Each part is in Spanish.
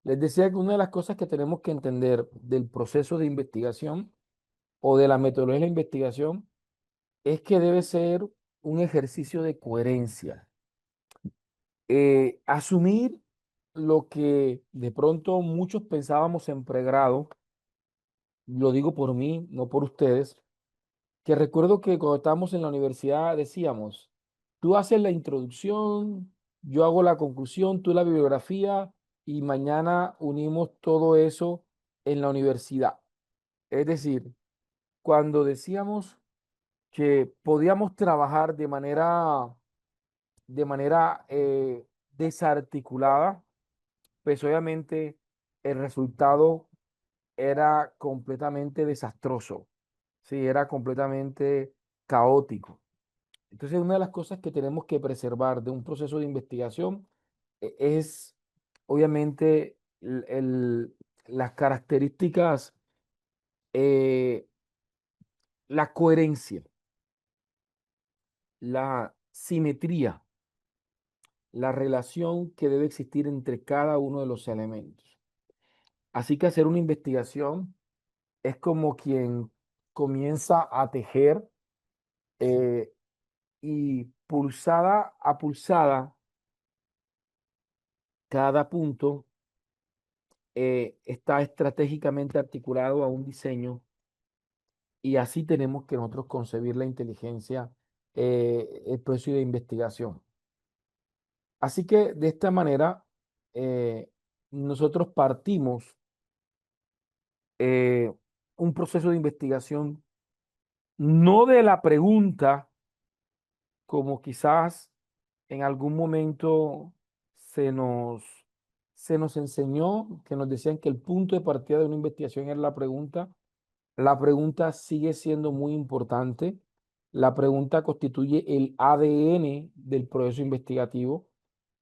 Les decía que una de las cosas que tenemos que entender del proceso de investigación o de la metodología de la investigación es que debe ser un ejercicio de coherencia. Asumir lo que de pronto muchos pensábamos en pregrado, lo digo por mí, no por ustedes, que recuerdo que cuando estábamos en la universidad decíamos, tú haces la introducción, yo hago la conclusión, tú la bibliografía y mañana unimos todo eso en la universidad. Es decir, cuando decíamos que podíamos trabajar de manera desarticulada, pues obviamente el resultado era completamente desastroso, sí, era completamente caótico. Entonces, una de las cosas que tenemos que preservar de un proceso de investigación es, obviamente, las características, eh, la coherencia, la simetría, la relación que debe existir entre cada uno de los elementos. Así que hacer una investigación es como quien comienza a tejer eh, y pulsada a pulsada cada punto está estratégicamente articulado a un diseño y así tenemos que nosotros concebir la inteligencia, el proceso de investigación. Así que de esta manera nosotros partimos eh, un proceso de investigación no de la pregunta como quizás en algún momento se nos, se nos enseñó, que nos decían que el punto de partida de una investigación era la pregunta. La pregunta sigue siendo muy importante. La pregunta constituye el ADN del proceso investigativo,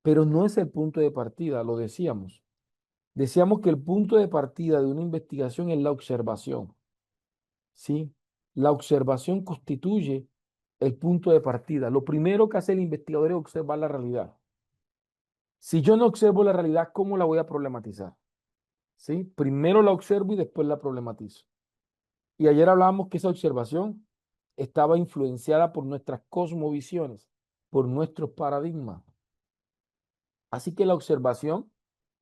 pero no es el punto de partida, lo decíamos. Decíamos que el punto de partida de una investigación es la observación, ¿sí? La observación constituye el punto de partida. Lo primero que hace el investigador es observar la realidad. Si yo no observo la realidad, ¿cómo la voy a problematizar? ¿Sí? Primero la observo y después la problematizo. Y ayer hablábamos que esa observación estaba influenciada por nuestras cosmovisiones, por nuestros paradigmas. Así que la observación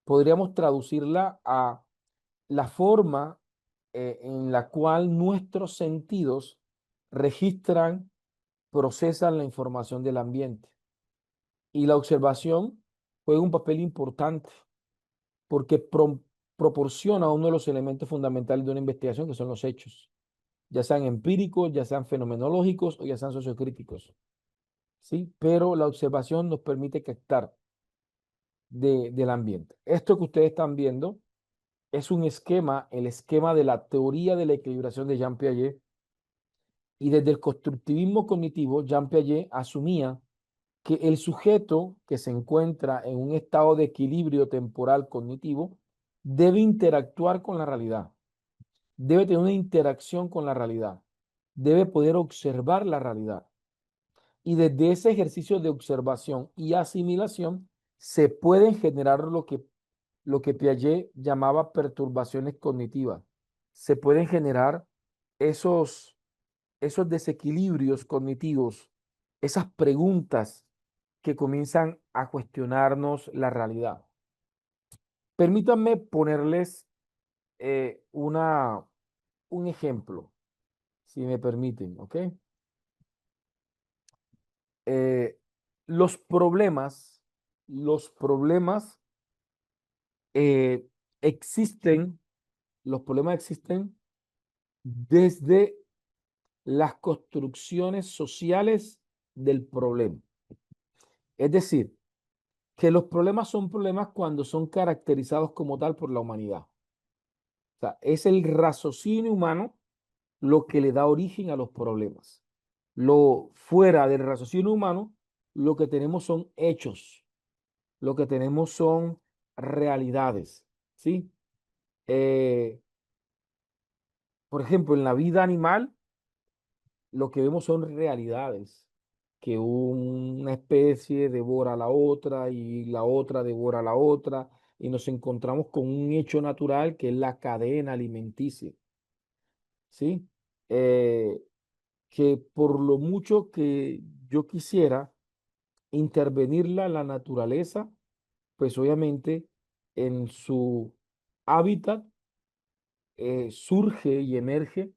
podríamos traducirla a la forma en la cual nuestros sentidos registran, procesan la información del ambiente. Y la observación juega un papel importante porque proporciona uno de los elementos fundamentales de una investigación, que son los hechos, ya sean empíricos, ya sean fenomenológicos o ya sean sociocríticos, ¿sí? Pero la observación nos permite captar del ambiente. Esto que ustedes están viendo es un esquema, el esquema de la teoría de la equilibración de Jean Piaget, y desde el constructivismo cognitivo, Jean Piaget asumía que el sujeto que se encuentra en un estado de equilibrio temporal cognitivo debe interactuar con la realidad, debe tener una interacción con la realidad, debe poder observar la realidad. Y desde ese ejercicio de observación y asimilación se pueden generar lo que Piaget llamaba perturbaciones cognitivas. Se pueden generar esos, esos desequilibrios cognitivos, esas preguntas que comienzan a cuestionarnos la realidad. Permítanme ponerles un ejemplo, si me permiten, ¿ok? Eh, los problemas, los problemas eh, existen, los problemas existen desde las construcciones sociales del problema. Es decir, que los problemas son problemas cuando son caracterizados como tal por la humanidad. O sea, es el raciocinio humano lo que le da origen a los problemas. Lo fuera del raciocinio humano, lo que tenemos son hechos, lo que tenemos son realidades, ¿sí? Eh, por ejemplo, en la vida animal, lo que vemos son realidades, que una especie devora a la otra y la otra devora a la otra, y nos encontramos con un hecho natural que es la cadena alimenticia, ¿sí? Eh, que por lo mucho que yo quisiera intervenirla en la naturaleza, pues obviamente en su hábitat surge y emerge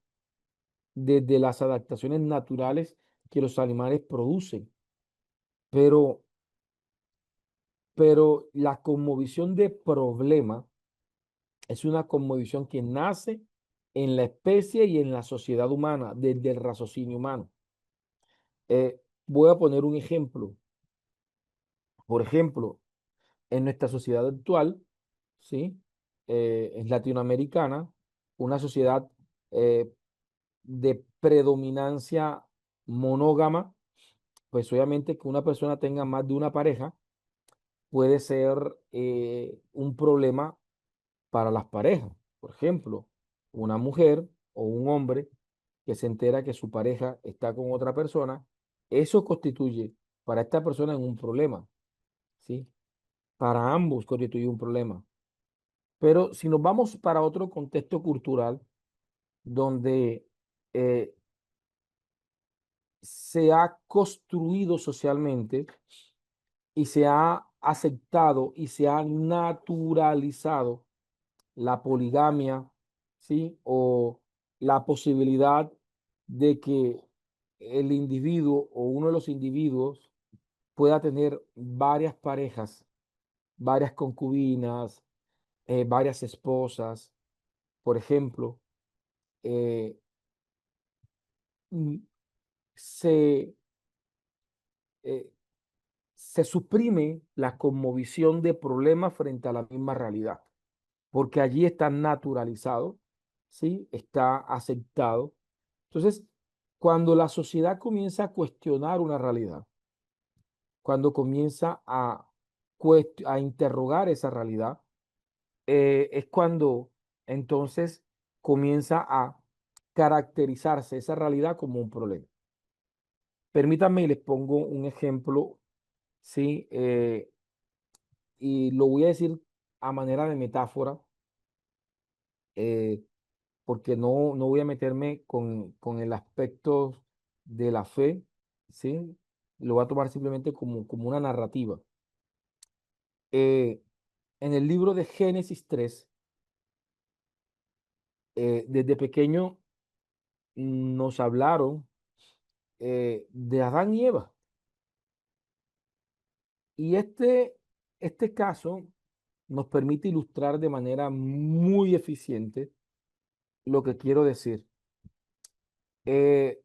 desde las adaptaciones naturales que los animales producen. Pero, pero la cosmovisión de problema es una cosmovisión que nace en la especie y en la sociedad humana, desde el raciocinio humano. Voy a poner un ejemplo. Por ejemplo, en nuestra sociedad actual, ¿sí? Es latinoamericana, una sociedad eh, de predominancia monógama, pues obviamente que una persona tenga más de una pareja puede ser un problema para las parejas. Por ejemplo, una mujer o un hombre que se entera que su pareja está con otra persona, eso constituye para esta persona un problema, ¿sí? Para ambos constituye un problema. Pero si nos vamos para otro contexto cultural donde eh, se ha construido socialmente y se ha aceptado y se ha naturalizado la poligamia, ¿sí? O la posibilidad de que el individuo o uno de los individuos pueda tener varias parejas, varias concubinas, varias esposas, por ejemplo, eh, mm, se, eh, se suprime la cosmovisión de problemas frente a la misma realidad, porque allí está naturalizado, ¿sí? Está aceptado. Entonces, cuando la sociedad comienza a cuestionar una realidad, cuando comienza a interrogar esa realidad, es cuando entonces comienza a caracterizarse esa realidad como un problema. Permítanme y les pongo un ejemplo, ¿sí? Y lo voy a decir a manera de metáfora, eh, porque no voy a meterme con el aspecto de la fe, ¿sí? Lo voy a tomar simplemente como una narrativa. Eh, en el libro de Génesis 3, desde pequeño nos hablaron de Adán y Eva. Y este caso nos permite ilustrar de manera muy eficiente lo que quiero decir. Eh,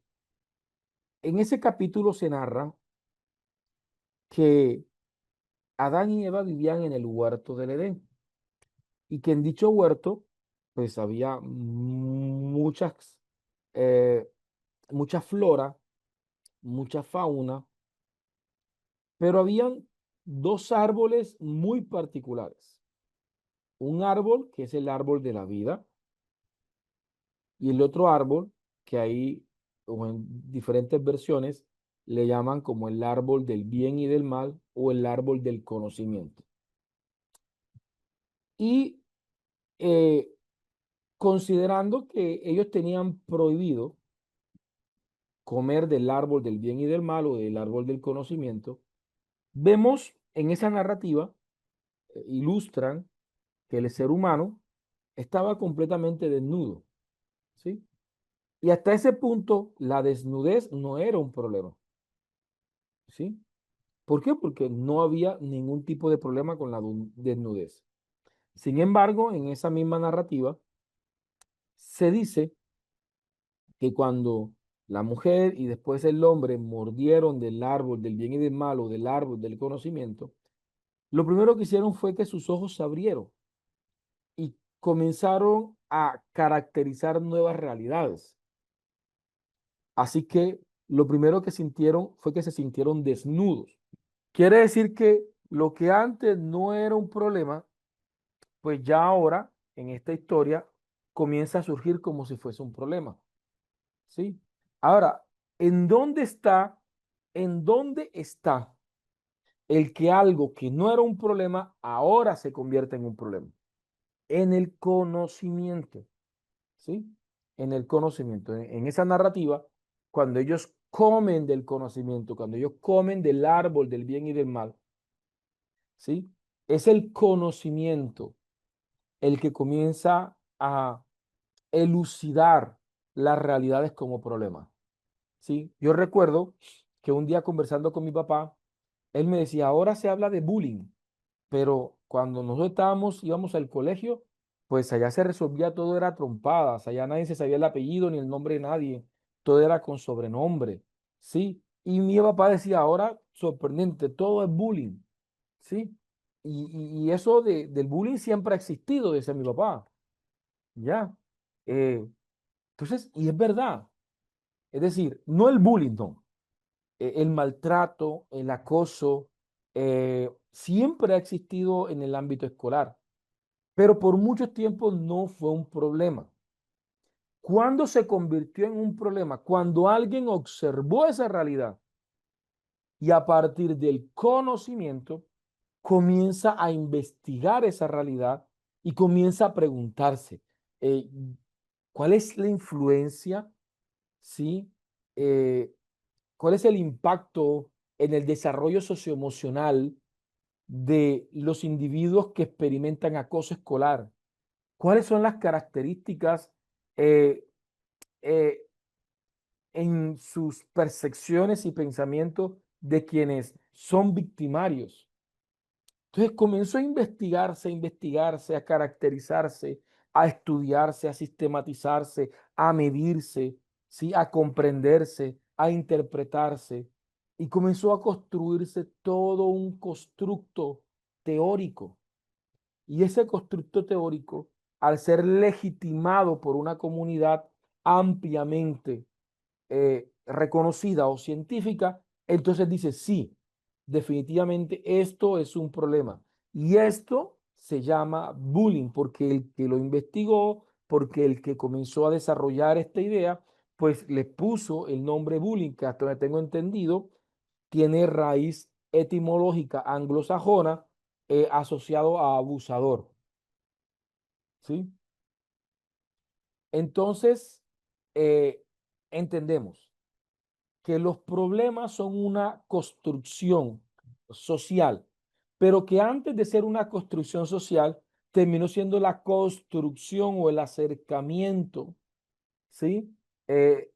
en ese capítulo se narra que Adán y Eva vivían en el huerto del Edén y que en dicho huerto pues había eh, mucha flora, mucha fauna, pero habían dos árboles muy particulares. Un árbol que es el árbol de la vida y el otro árbol que ahí, o en diferentes versiones, le llaman como el árbol del bien y del mal o el árbol del conocimiento. Y eh, considerando que ellos tenían prohibido comer del árbol del bien y del mal o del árbol del conocimiento, vemos en esa narrativa, ilustran que el ser humano estaba completamente desnudo, ¿sí? Y hasta ese punto la desnudez no era un problema, ¿sí? ¿Por qué? Porque no había ningún tipo de problema con la desnudez. Sin embargo, en esa misma narrativa se dice que cuando la mujer y después el hombre mordieron del árbol del bien y del mal o del árbol del conocimiento, lo primero que hicieron fue que sus ojos se abrieron y comenzaron a caracterizar nuevas realidades. Así que lo primero que sintieron fue que se sintieron desnudos. Quiere decir que lo que antes no era un problema, pues ya ahora, en esta historia, comienza a surgir como si fuese un problema. ¿Sí? Ahora, ¿en dónde está el que algo que no era un problema ahora se convierte en un problema. En el conocimiento, ¿sí? En el conocimiento, en esa narrativa, cuando ellos comen del conocimiento, cuando ellos comen del árbol del bien y del mal, ¿sí? Es el conocimiento el que comienza a elucidar las realidades como problema, ¿sí? Yo recuerdo que un día conversando con mi papá, él me decía, ahora se habla de bullying, pero cuando nosotros íbamos al colegio, pues allá se resolvía todo, era trompadas, allá nadie se sabía el apellido ni el nombre de nadie, todo era con sobrenombre, ¿sí? Y mi papá decía, ahora sorprendente, todo es bullying, ¿sí? Y eso del bullying siempre ha existido, decía mi papá, ¿ya? Eh, entonces, y es verdad, es decir, no el bullying, no, el maltrato, el acoso, siempre ha existido en el ámbito escolar, pero por mucho tiempo no fue un problema. ¿Cuándo se convirtió en un problema? Cuando alguien observó esa realidad y a partir del conocimiento comienza a investigar esa realidad y comienza a preguntarse, eh, ¿cuál es la influencia? ¿Sí? Eh, ¿Cuál es el impacto en el desarrollo socioemocional de los individuos que experimentan acoso escolar? ¿Cuáles son las características eh, eh, en sus percepciones y pensamientos de quienes son victimarios? Entonces comenzó a investigarse, a caracterizarse, a estudiarse, a sistematizarse, a medirse, ¿sí? A comprenderse, a interpretarse. Y comenzó a construirse todo un constructo teórico. Y ese constructo teórico, al ser legitimado por una comunidad ampliamente reconocida o científica, entonces dice, sí, definitivamente esto es un problema. Y esto se llama bullying, porque el que lo investigó, porque el que comenzó a desarrollar esta idea, pues le puso el nombre bullying, que hasta donde tengo entendido, tiene raíz etimológica anglosajona asociado a abusador, ¿sí? Entonces, eh, entendemos que los problemas son una construcción social, pero que antes de ser una construcción social, terminó siendo la construcción o el acercamiento, ¿sí? Eh,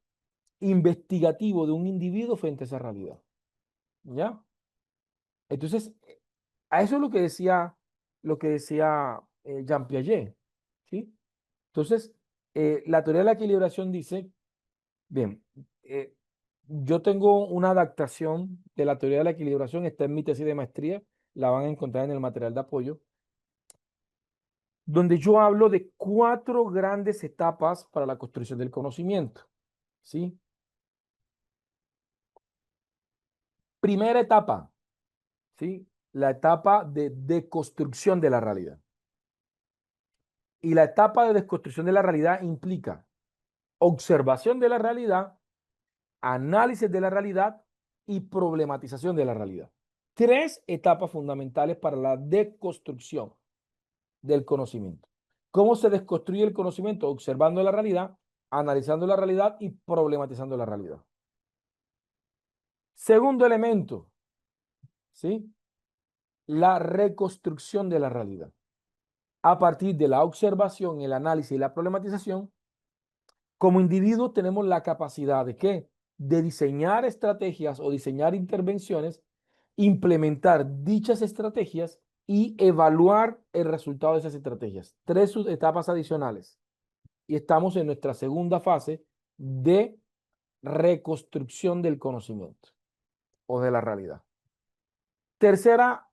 investigativo de un individuo frente a esa realidad, ¿ya? Entonces, a eso es lo que decía Jean Piaget, ¿sí? Entonces, la teoría de la equilibración dice, bien, eh, yo tengo una adaptación de la teoría de la equilibración, está en mi tesis de maestría, la van a encontrar en el material de apoyo, donde yo hablo de cuatro grandes etapas para la construcción del conocimiento, ¿sí? Primera etapa, ¿sí? La etapa de deconstrucción de la realidad. Y la etapa de desconstrucción de la realidad implica observación de la realidad, análisis de la realidad y problematización de la realidad. Tres etapas fundamentales para la deconstrucción del conocimiento. ¿Cómo se desconstruye el conocimiento? Observando la realidad, analizando la realidad y problematizando la realidad. Segundo elemento, ¿sí? La reconstrucción de la realidad. A partir de la observación, el análisis y la problematización, como individuos tenemos la capacidad de ¿qué? De diseñar estrategias o diseñar intervenciones, implementar dichas estrategias y evaluar el resultado de esas estrategias. Tres etapas adicionales. Y estamos en nuestra segunda fase de reconstrucción del conocimiento o de la realidad. Tercera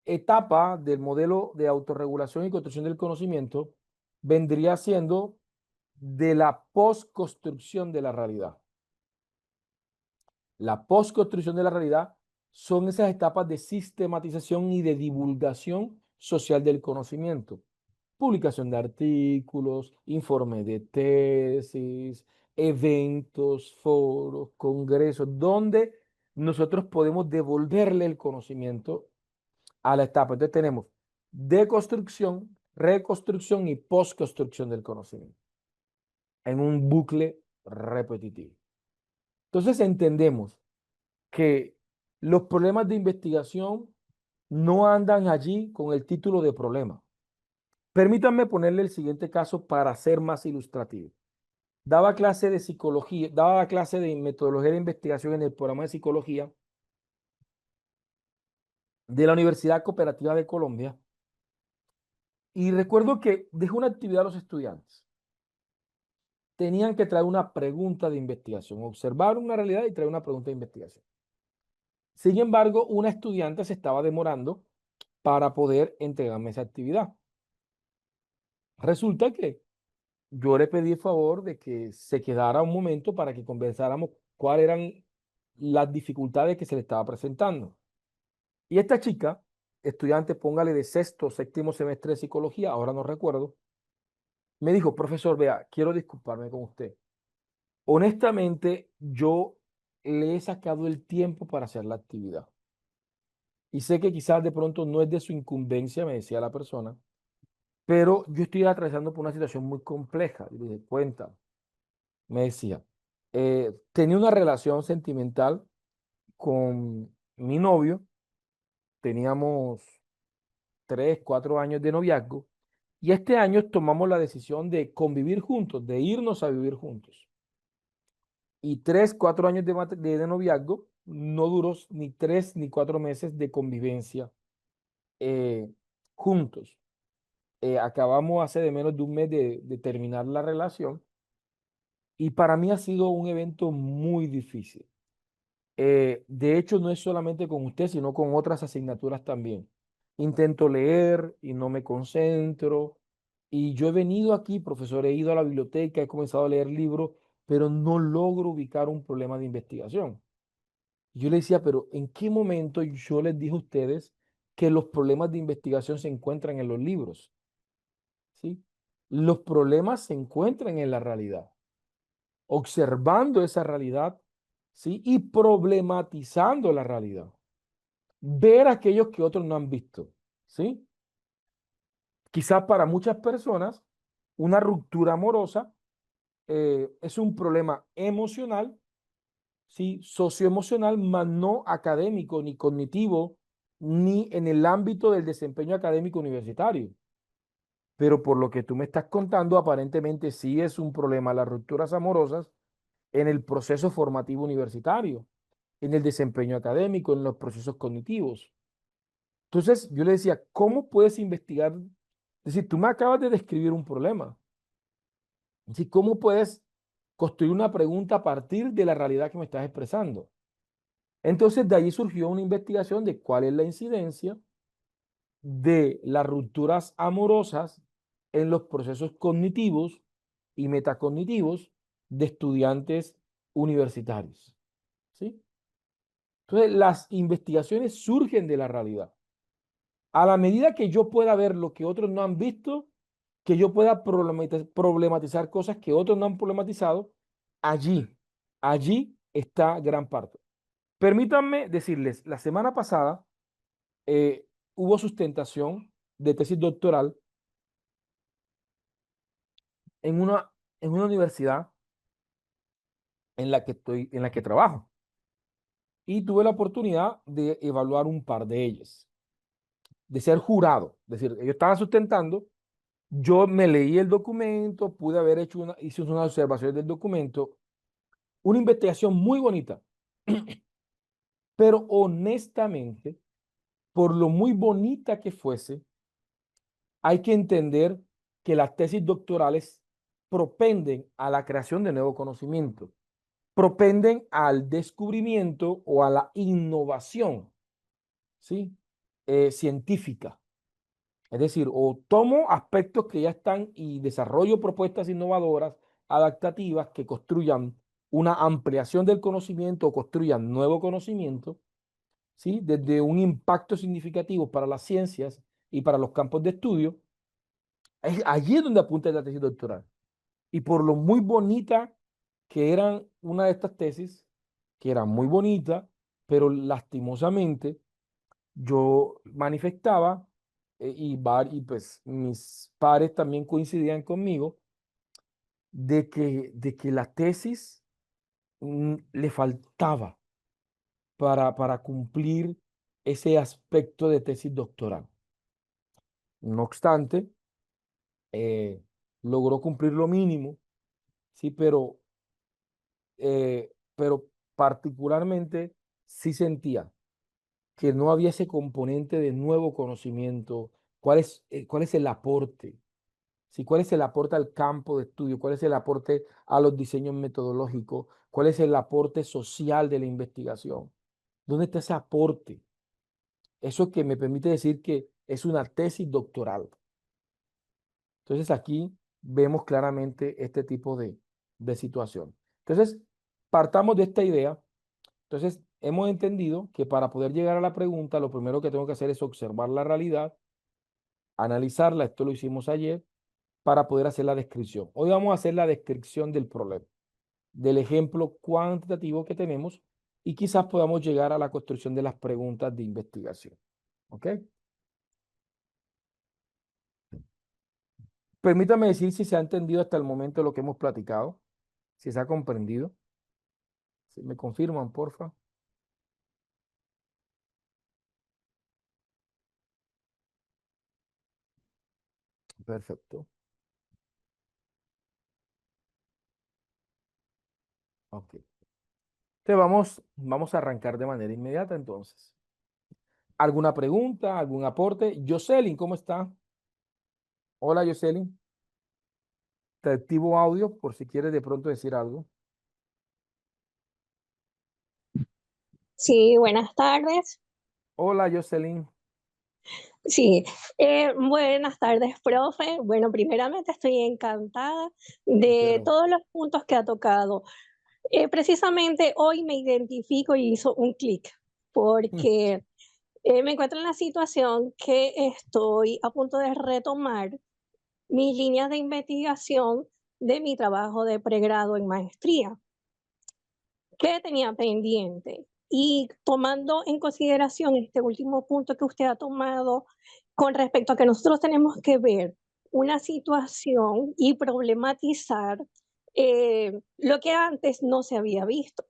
etapa del modelo de autorregulación y construcción del conocimiento vendría siendo de la postconstrucción de la realidad. La postconstrucción de la realidad son esas etapas de sistematización y de divulgación social del conocimiento. Publicación de artículos, informe de tesis, eventos, foros, congresos, donde nosotros podemos devolverle el conocimiento a la etapa. Entonces tenemos deconstrucción, reconstrucción y postconstrucción del conocimiento en un bucle repetitivo. Entonces entendemos que los problemas de investigación no andan allí con el título de problema. Permítanme ponerle el siguiente caso para ser más ilustrativo. Daba clase de psicología, daba clase de metodología de investigación en el programa de psicología de la Universidad Cooperativa de Colombia y recuerdo que dejó una actividad a los estudiantes. Tenían que traer una pregunta de investigación, observar una realidad y traer una pregunta de investigación. Sin embargo, una estudiante se estaba demorando para poder entregarme esa actividad. Resulta que yo le pedí el favor de que se quedara un momento para que conversáramos cuáles eran las dificultades que se le estaba presentando. Y esta chica, estudiante, póngale de sexto o séptimo semestre de psicología, ahora no recuerdo, me dijo, profesor, vea, quiero disculparme con usted. Honestamente, yo le he sacado el tiempo para hacer la actividad. Y sé que quizás de pronto no es de su incumbencia, me decía la persona, pero yo estoy atravesando por una situación muy compleja. Y le dije, cuenta, me decía, tenía una relación sentimental con mi novio, teníamos 3, 4 años de noviazgo, y este año tomamos la decisión de convivir juntos, de irnos a vivir juntos. Y 3, 4 años de noviazgo no duró ni 3 ni 4 meses de convivencia eh, juntos. Acabamos hace de menos de un mes de terminar la relación y para mí ha sido un evento muy difícil. De hecho, no es solamente con usted, sino con otras asignaturas también. Intento leer y no me concentro. Y yo he venido aquí, profesor, he ido a la biblioteca, he comenzado a leer libros, pero no logro ubicar un problema de investigación. Yo le decía, pero ¿en qué momento yo les dije a ustedes que los problemas de investigación se encuentran en los libros? ¿Sí? Los problemas se encuentran en la realidad, observando esa realidad, ¿sí? Y problematizando la realidad. Ver aquellos que otros no han visto, ¿sí? Quizás para muchas personas, una ruptura amorosa es un problema emocional, ¿sí? Socioemocional, más no académico, ni cognitivo, ni en el ámbito del desempeño académico universitario. Pero por lo que tú me estás contando, aparentemente sí es un problema las rupturas amorosas en el proceso formativo universitario, en el desempeño académico, en los procesos cognitivos. Entonces, yo le decía, ¿cómo puedes investigar? Es decir, tú me acabas de describir un problema. Es decir, ¿cómo puedes construir una pregunta a partir de la realidad que me estás expresando? Entonces, de allí surgió una investigación de cuál es la incidencia de las rupturas amorosas en los procesos cognitivos y metacognitivos de estudiantes universitarios. ¿Sí? Entonces, las investigaciones surgen de la realidad. A la medida que yo pueda ver lo que otros no han visto, que yo pueda problematizar cosas que otros no han problematizado, allí, allí está gran parte. Permítanme decirles, la semana pasada eh, hubo sustentación de tesis doctoral en una, en una universidad en la que trabajo y tuve la oportunidad de evaluar un par de ellas, de ser jurado, es decir, ellos estaban sustentando. Yo me leí el documento, pude haber hice unas observaciones del documento, una investigación muy bonita, pero honestamente, por lo muy bonita que fuese, hay que entender que las tesis doctorales propenden a la creación de nuevo conocimiento, propenden al descubrimiento o a la innovación, ¿sí? Científica. Es decir, o tomo aspectos que ya están y desarrollo propuestas innovadoras, adaptativas, que construyan una ampliación del conocimiento o construyan nuevo conocimiento, ¿sí? Desde un impacto significativo para las ciencias y para los campos de estudio. Allí es donde apunta la tesis doctoral. Y por lo muy bonita que eran una de estas tesis, que era muy bonita, pero lastimosamente yo manifestaba y pues mis pares también coincidían conmigo de que la tesis le faltaba para cumplir ese aspecto de tesis doctoral. No obstante, eh, logró cumplir lo mínimo, sí, pero particularmente sí sentía que no había ese componente de nuevo conocimiento. ¿Cuál es el aporte? ¿Sí? ¿Cuál es el aporte al campo de estudio? ¿Cuál es el aporte a los diseños metodológicos? ¿Cuál es el aporte social de la investigación? ¿Dónde está ese aporte? Eso que me permite decir que es una tesis doctoral. Entonces aquí vemos claramente este tipo de situación. Entonces, partamos de esta idea. Entonces, hemos entendido que para poder llegar a la pregunta, lo primero que tengo que hacer es observar la realidad, analizarla, esto lo hicimos ayer, para poder hacer la descripción. Hoy vamos a hacer la descripción del problema, del ejemplo cuantitativo que tenemos y quizás podamos llegar a la construcción de las preguntas de investigación. ¿Ok? Permítame decir si se ha entendido hasta el momento lo que hemos platicado, si se ha comprendido. Si me confirman, porfa. Perfecto. Ok. Entonces vamos a arrancar de manera inmediata entonces. ¿Alguna pregunta, algún aporte? Jocelyn, ¿cómo está? Hola, Jocelyn. Te activo audio por si quieres de pronto decir algo. Sí, buenas tardes. Hola, Jocelyn. Sí, buenas tardes, profe. Bueno, primeramente estoy encantada de Quiero. todos los puntos que ha tocado. Precisamente hoy me identifico y hizo un clic porque me encuentro en la situación que estoy a punto de retomar mis líneas de investigación de mi trabajo de pregrado en maestría. ¿Qué tenía pendiente? Y tomando en consideración este último punto que usted ha tomado con respecto a que nosotros tenemos que ver una situación y problematizar lo que antes no se había visto.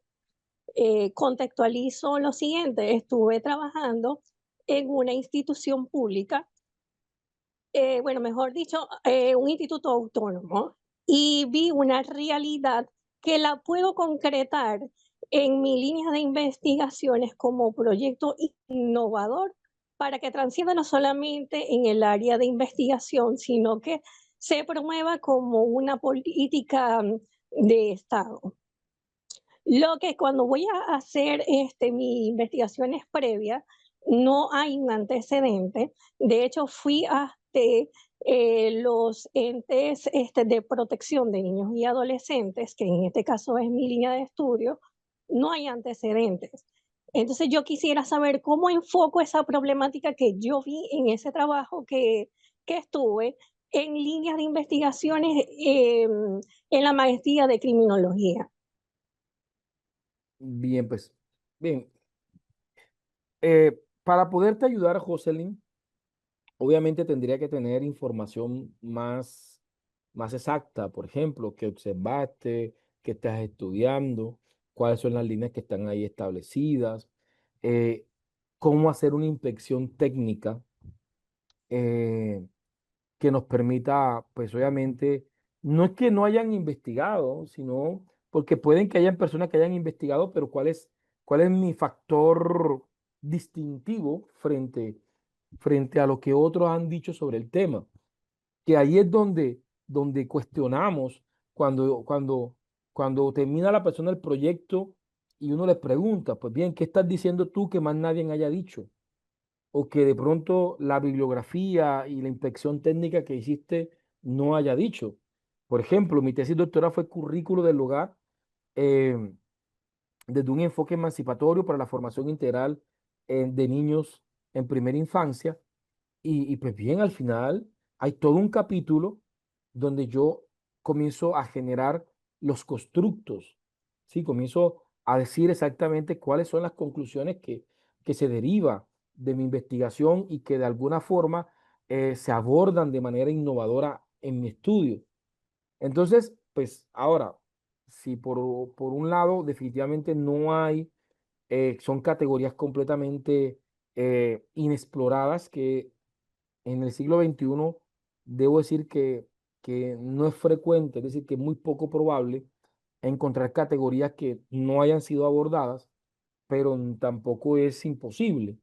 Contextualizo lo siguiente, estuve trabajando en una institución pública, bueno, mejor dicho, un instituto autónomo, y vi una realidad que la puedo concretar en mi línea de investigaciones como proyecto innovador para que transcienda no solamente en el área de investigación, sino que se promueva como una política de Estado. Lo que cuando voy a hacer mis investigaciones previas, no hay un antecedente. De hecho, fui a los entes de protección de niños y adolescentes, que en este caso es mi línea de estudio, no hay antecedentes. Entonces yo quisiera saber cómo enfoco esa problemática que yo vi en ese trabajo que estuve en líneas de investigaciones en la maestría de criminología. Bien, pues. Bien. Para poderte ayudar, Jocelyn, obviamente tendría que tener información más exacta. Por ejemplo, qué observaste, qué estás estudiando, cuáles son las líneas que están ahí establecidas, eh, cómo hacer una inspección técnica. eh, que nos permita, pues obviamente, no es que no hayan investigado, sino porque pueden que hayan personas que hayan investigado, pero ¿cuál es mi factor distintivo frente a lo que otros han dicho sobre el tema? Que ahí es donde cuestionamos cuando termina la persona el proyecto y uno le pregunta, pues bien, ¿qué estás diciendo tú que más nadie haya dicho? O que de pronto la bibliografía y la inspección técnica que hiciste no haya dicho. Por ejemplo, mi tesis doctoral fue currículo del hogar eh, desde un enfoque emancipatorio para la formación integral de niños en primera infancia. Y pues bien, al final hay todo un capítulo donde yo comienzo a generar los constructos, ¿sí? Comienzo a decir exactamente cuáles son las conclusiones que se deriva de mi investigación y que de alguna forma se abordan de manera innovadora en mi estudio. Entonces, pues ahora, si por un lado definitivamente no hay, son categorías completamente inexploradas que en el siglo XXI debo decir que no es frecuente, es decir, que es muy poco probable encontrar categorías que no hayan sido abordadas, pero tampoco es imposible.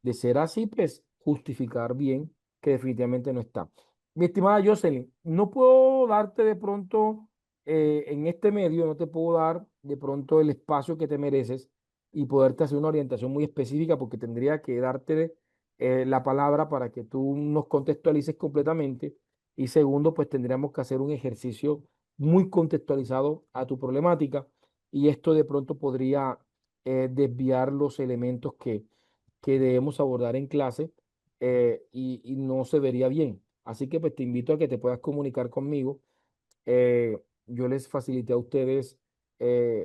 De ser así, pues justificar bien que definitivamente no está. Mi estimada Jocelyn, no puedo darte de pronto en este medio, no te puedo dar de pronto el espacio que te mereces y poderte hacer una orientación muy específica porque tendría que darte la palabra para que tú nos contextualices completamente. Y segundo, pues tendríamos que hacer un ejercicio muy contextualizado a tu problemática y esto de pronto podría desviar los elementos que debemos abordar en clase y no se vería bien. Así que pues te invito a que te puedas comunicar conmigo. Yo les facilité a ustedes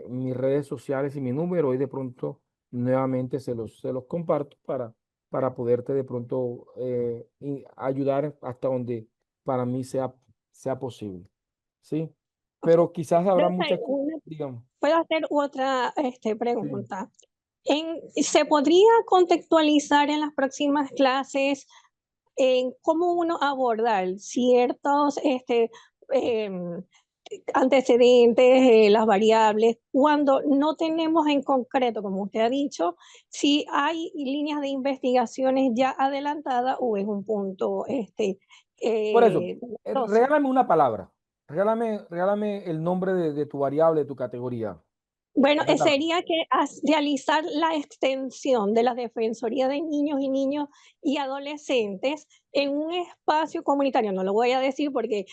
mis redes sociales y mi número y de pronto nuevamente se los comparto para poderte de pronto ayudar hasta donde para mí sea posible. ¿Sí? Pero quizás habrá Entonces, muchas, digamos, puedo hacer otra sí. pregunta. ¿Se podría contextualizar en las próximas clases en cómo uno abordar ciertos em, antecedentes, las variables, cuando no tenemos en concreto, como usted ha dicho, si hay líneas de investigaciones ya adelantadas o es un punto Por eso, novedoso? regálame una palabra. Regálame el nombre de tu variable, de tu categoría. Bueno, ¿A qué tal? sería que realizar la extensión de la Defensoría de Niños y Adolescentes en un espacio comunitario. No lo voy a decir porque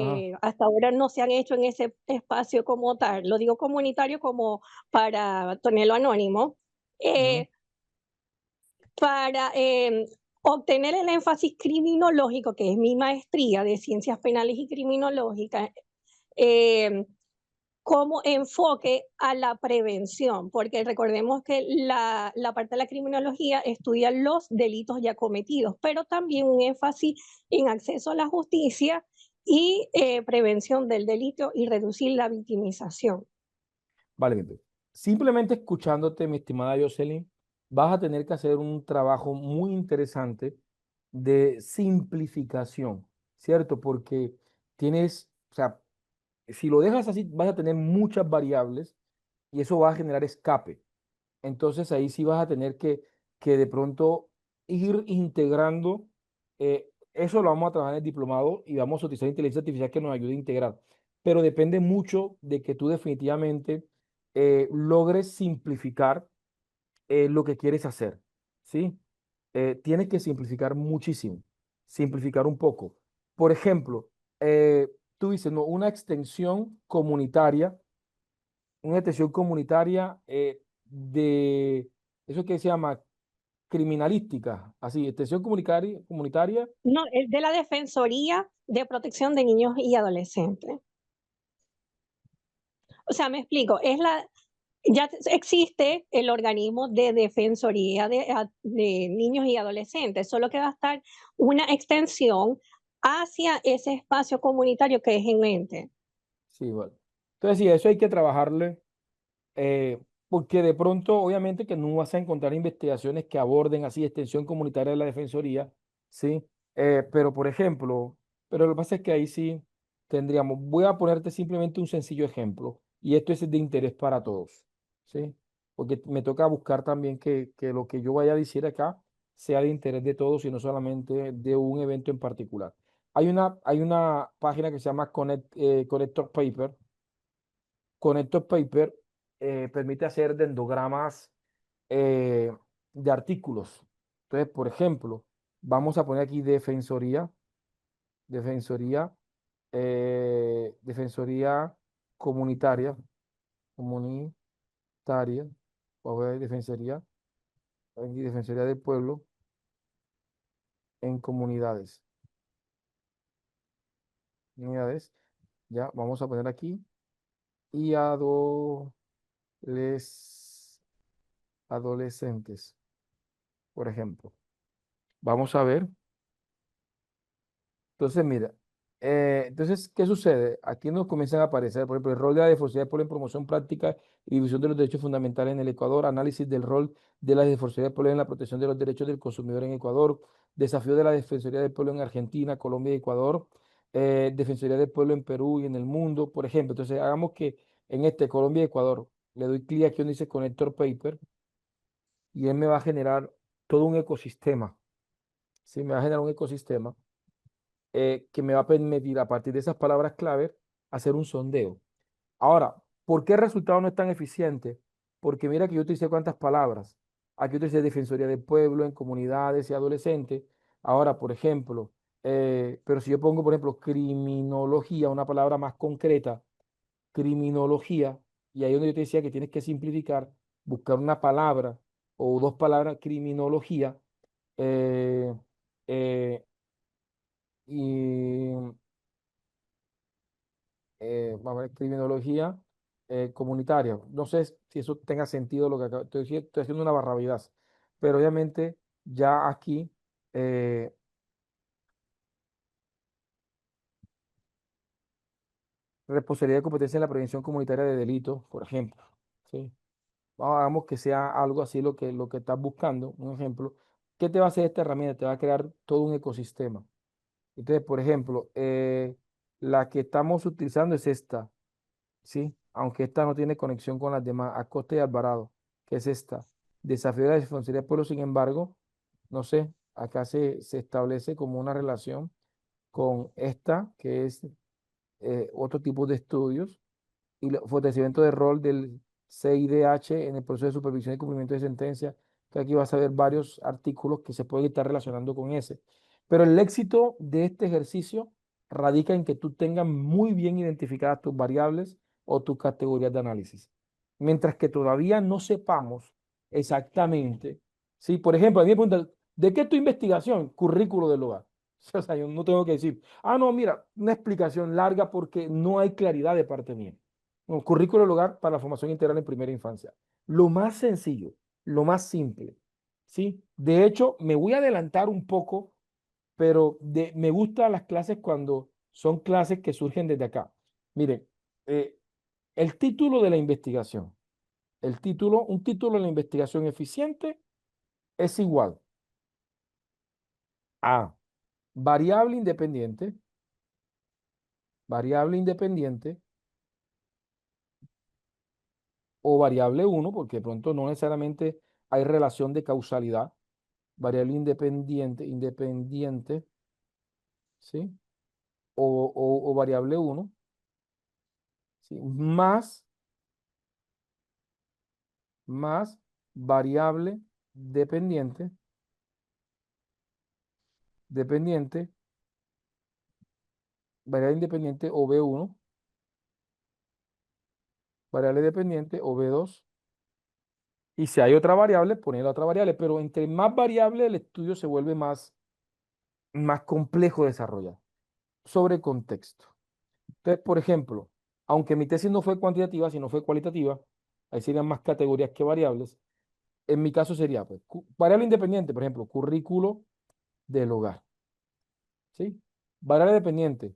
Ajá, hasta ahora no se han hecho en ese espacio como tal. Lo digo comunitario como para tenerlo anónimo. ajá. eh, para obtener el énfasis criminológico, que es mi maestría de Ciencias Penales y Criminológicas, eh, como enfoque a la prevención, porque recordemos que la parte de la criminología estudia los delitos ya cometidos, pero también un énfasis en acceso a la justicia y prevención del delito y reducir la victimización. Vale, bien. Simplemente escuchándote, mi estimada Jocelyn, vas a tener que hacer un trabajo muy interesante de simplificación, ¿cierto? Porque tienes, o sea, si lo dejas así, vas a tener muchas variables y eso va a generar escape. Entonces ahí sí vas a tener que de pronto ir integrando, eso lo vamos a trabajar en el diplomado y vamos a utilizar inteligencia artificial que nos ayude a integrar, pero depende mucho de que tú definitivamente logres simplificar lo que quieres hacer, ¿sí? Tienes que simplificar muchísimo, simplificar un poco. Por ejemplo, tú dices, no, una extensión comunitaria de eso que se llama criminalística, así, extensión comunitaria. No, es de la Defensoría de Protección de Niños y Adolescentes. O sea, me explico, ya existe el organismo de defensoría de niños y adolescentes, solo que va a estar una extensión hacia ese espacio comunitario que es en mente. Sí, vale. Entonces, sí, eso hay que trabajarle, porque de pronto, obviamente, que no vas a encontrar investigaciones que aborden así extensión comunitaria de la defensoría, ¿sí? Pero, por ejemplo, pero lo que pasa es que ahí sí tendríamos, voy a ponerte simplemente un sencillo ejemplo, y esto es de interés para todos, ¿sí? Porque me toca buscar también que lo que yo vaya a decir acá sea de interés de todos y no solamente de un evento en particular. Hay una página que se llama Connector Paper. Connector Paper permite hacer dendrogramas eh, de artículos. Entonces, por ejemplo, vamos a poner aquí defensoría, defensoría comunitaria, comunitaria, vamos a ver aquí, defensoría del pueblo en comunidades, ya, vamos a poner aquí, y adolescentes. les adolescentes, por ejemplo. Vamos a ver. Entonces, mira, entonces, ¿qué sucede? Aquí nos comienzan a aparecer, por ejemplo, el rol de la Defensoría del Pueblo en promoción práctica y división de los derechos fundamentales en el Ecuador, análisis del rol de la Defensoría del Pueblo en la protección de los derechos del consumidor en Ecuador, desafío de la Defensoría del Pueblo en Argentina, Colombia y Ecuador, Defensoría del Pueblo en Perú y en el mundo, por ejemplo. Entonces, hagamos que en este Colombia y Ecuador le doy clic aquí donde dice Connector Paper y él me va a generar todo un ecosistema. Sí, me va a generar un ecosistema que me va a permitir a partir de esas palabras clave hacer un sondeo. Ahora, ¿por qué el resultado no es tan eficiente? Porque mira que yo utilicé cuántas palabras. Aquí utilicé Defensoría del Pueblo en comunidades y adolescentes. Ahora, por ejemplo, pero si yo pongo, por ejemplo, criminología, una palabra más concreta, criminología, y ahí donde yo te decía que tienes que simplificar, buscar una palabra o dos palabras, criminología, eh, eh, y vamos a ver, criminología comunitaria. No sé si eso tenga sentido lo que estoy diciendo, estoy haciendo una barbaridad, pero obviamente ya aquí eh, responsabilidad de competencia en la prevención comunitaria de delitos, por ejemplo. ¿Sí? Hagamos que sea algo así lo que estás buscando, un ejemplo. ¿Qué te va a hacer esta herramienta? Te va a crear todo un ecosistema. Entonces, por ejemplo, la que estamos utilizando es esta. ¿Sí? Aunque esta no tiene conexión con las demás, Acosta y Alvarado, que es esta. Desafío de la responsabilidad del pueblo, sin embargo, no sé, acá se establece como una relación con esta, que es otro tipo de estudios, y el fortalecimiento del rol del CIDH en el proceso de supervisión y cumplimiento de sentencia, que aquí vas a ver varios artículos que se pueden estar relacionando con ese. Pero el éxito de este ejercicio radica en que tú tengas muy bien identificadas tus variables o tus categorías de análisis. Mientras que todavía no sepamos exactamente, ¿sí? Por ejemplo, a mí me preguntan, ¿de qué es tu investigación? Currículo del hogar. O sea, yo no tengo que decir, no, mira, una explicación larga porque no hay claridad de parte mía. No, currículo del hogar para la formación integral en primera infancia. Lo más sencillo, lo más simple, ¿sí? De hecho, me voy a adelantar un poco, pero me gustan las clases cuando son clases que surgen desde acá. Miren, eh, el título de la investigación, un título de la investigación eficiente es igual a variable independiente, variable independiente o variable uno porque de pronto no necesariamente hay relación de causalidad, variable independiente, ¿sí? O variable uno, ¿sí? Más variable dependiente, dependiente, variable independiente o B1, variable dependiente o B2. Y si hay otra variable, poner la otra variable, pero entre más variable el estudio se vuelve más complejo de desarrollar. Sobre contexto. Entonces, por ejemplo, aunque mi tesis no fue cuantitativa, sino fue cualitativa, ahí serían más categorías que variables. En mi caso sería, pues, variable independiente, por ejemplo, currículo del hogar, ¿sí? Variable dependiente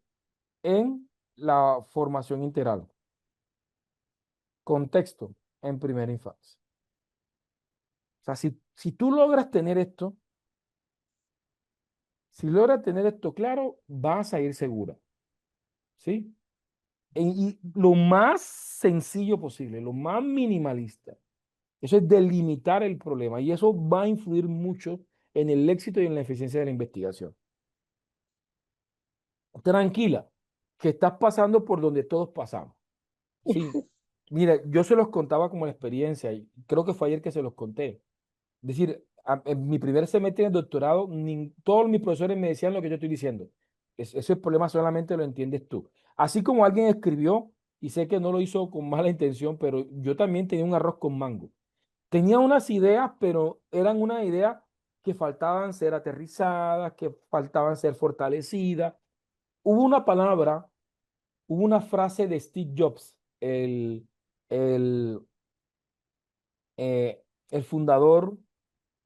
en la formación integral. Contexto en primera infancia. O sea, si tú logras tener esto, si logras tener esto claro, vas a ir segura, ¿sí? Y lo más sencillo posible, lo más minimalista. Eso es delimitar el problema y eso va a influir mucho en el éxito y en la eficiencia de la investigación. Tranquila, que estás pasando por donde todos pasamos. Sí, mira, yo se los contaba como la experiencia y creo que fue ayer que se los conté. Es decir, en mi primer semestre de doctorado, todos mis profesores me decían lo que yo estoy diciendo. Ese problema solamente lo entiendes tú. Así como alguien escribió, y sé que no lo hizo con mala intención, pero yo también tenía un arroz con mango. Tenía unas ideas, pero eran unas ideas que faltaban ser aterrizadas, que faltaban ser fortalecidas. Hubo una palabra, hubo una frase de Steve Jobs, el el fundador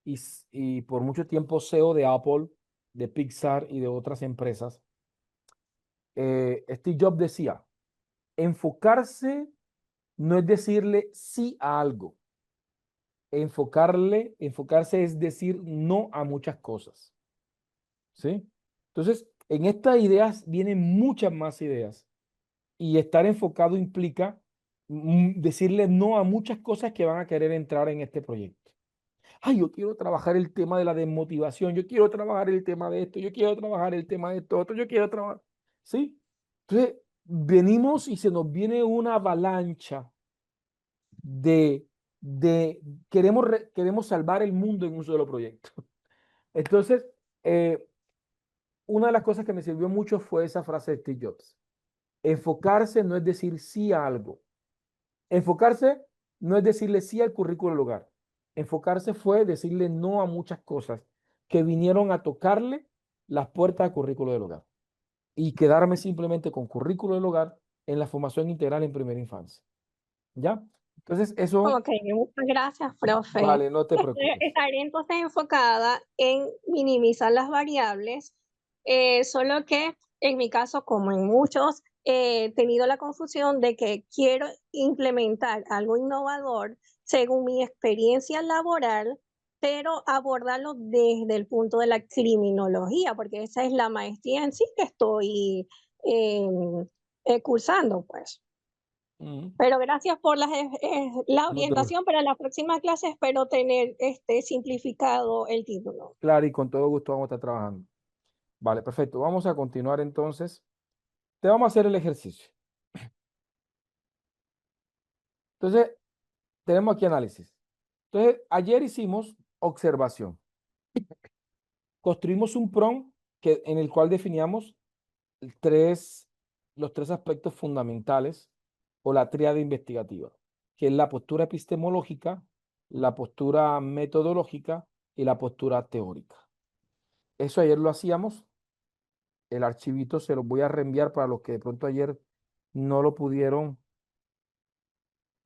y por mucho tiempo CEO de Apple, de Pixar y de otras empresas, Steve Jobs decía, enfocarse no es decirle sí a algo. Enfocarse es decir no a muchas cosas. ¿Sí? Entonces, en estas ideas vienen muchas más ideas. Y estar enfocado implica decirle no a muchas cosas que van a querer entrar en este proyecto. Ay, yo quiero trabajar el tema de la desmotivación, yo quiero trabajar el tema de esto, yo quiero trabajar el tema de esto, otro, yo quiero trabajar. ¿Sí? Entonces, venimos y se nos viene una avalancha de, de queremos salvar el mundo en un solo proyecto. Entonces, eh, una de las cosas que me sirvió mucho fue esa frase de Steve Jobs. Enfocarse no es decir sí a algo. Enfocarse no es decirle sí al currículo del hogar. Enfocarse fue decirle no a muchas cosas que vinieron a tocarle las puertas al currículo del hogar y quedarme simplemente con currículo del hogar en la formación integral en primera infancia. ¿Ya? Entonces, eso, Ok, muchas gracias, profe. vale, no te preocupes. Estaré entonces enfocada en minimizar las variables, solo que en mi caso, como en muchos, he tenido la confusión de que quiero implementar algo innovador según mi experiencia laboral, pero abordarlo desde el punto de la criminología, porque esa es la maestría en sí que estoy em, cursando, pues. Mm, Pero gracias por la no te preocupes. orientación. Para la próxima clase espero tener simplificado el título. Claro, y con todo gusto vamos a estar trabajando. Vale, perfecto. Vamos a continuar entonces. Te vamos a hacer el ejercicio. Entonces, tenemos aquí análisis. Entonces, ayer hicimos observación. Construimos un prompt en el cual definíamos tres, los tres aspectos fundamentales o la tríada investigativa, que es la postura epistemológica, la postura metodológica y la postura teórica. Eso ayer lo hacíamos. El archivito se los voy a reenviar para los que de pronto ayer no lo pudieron,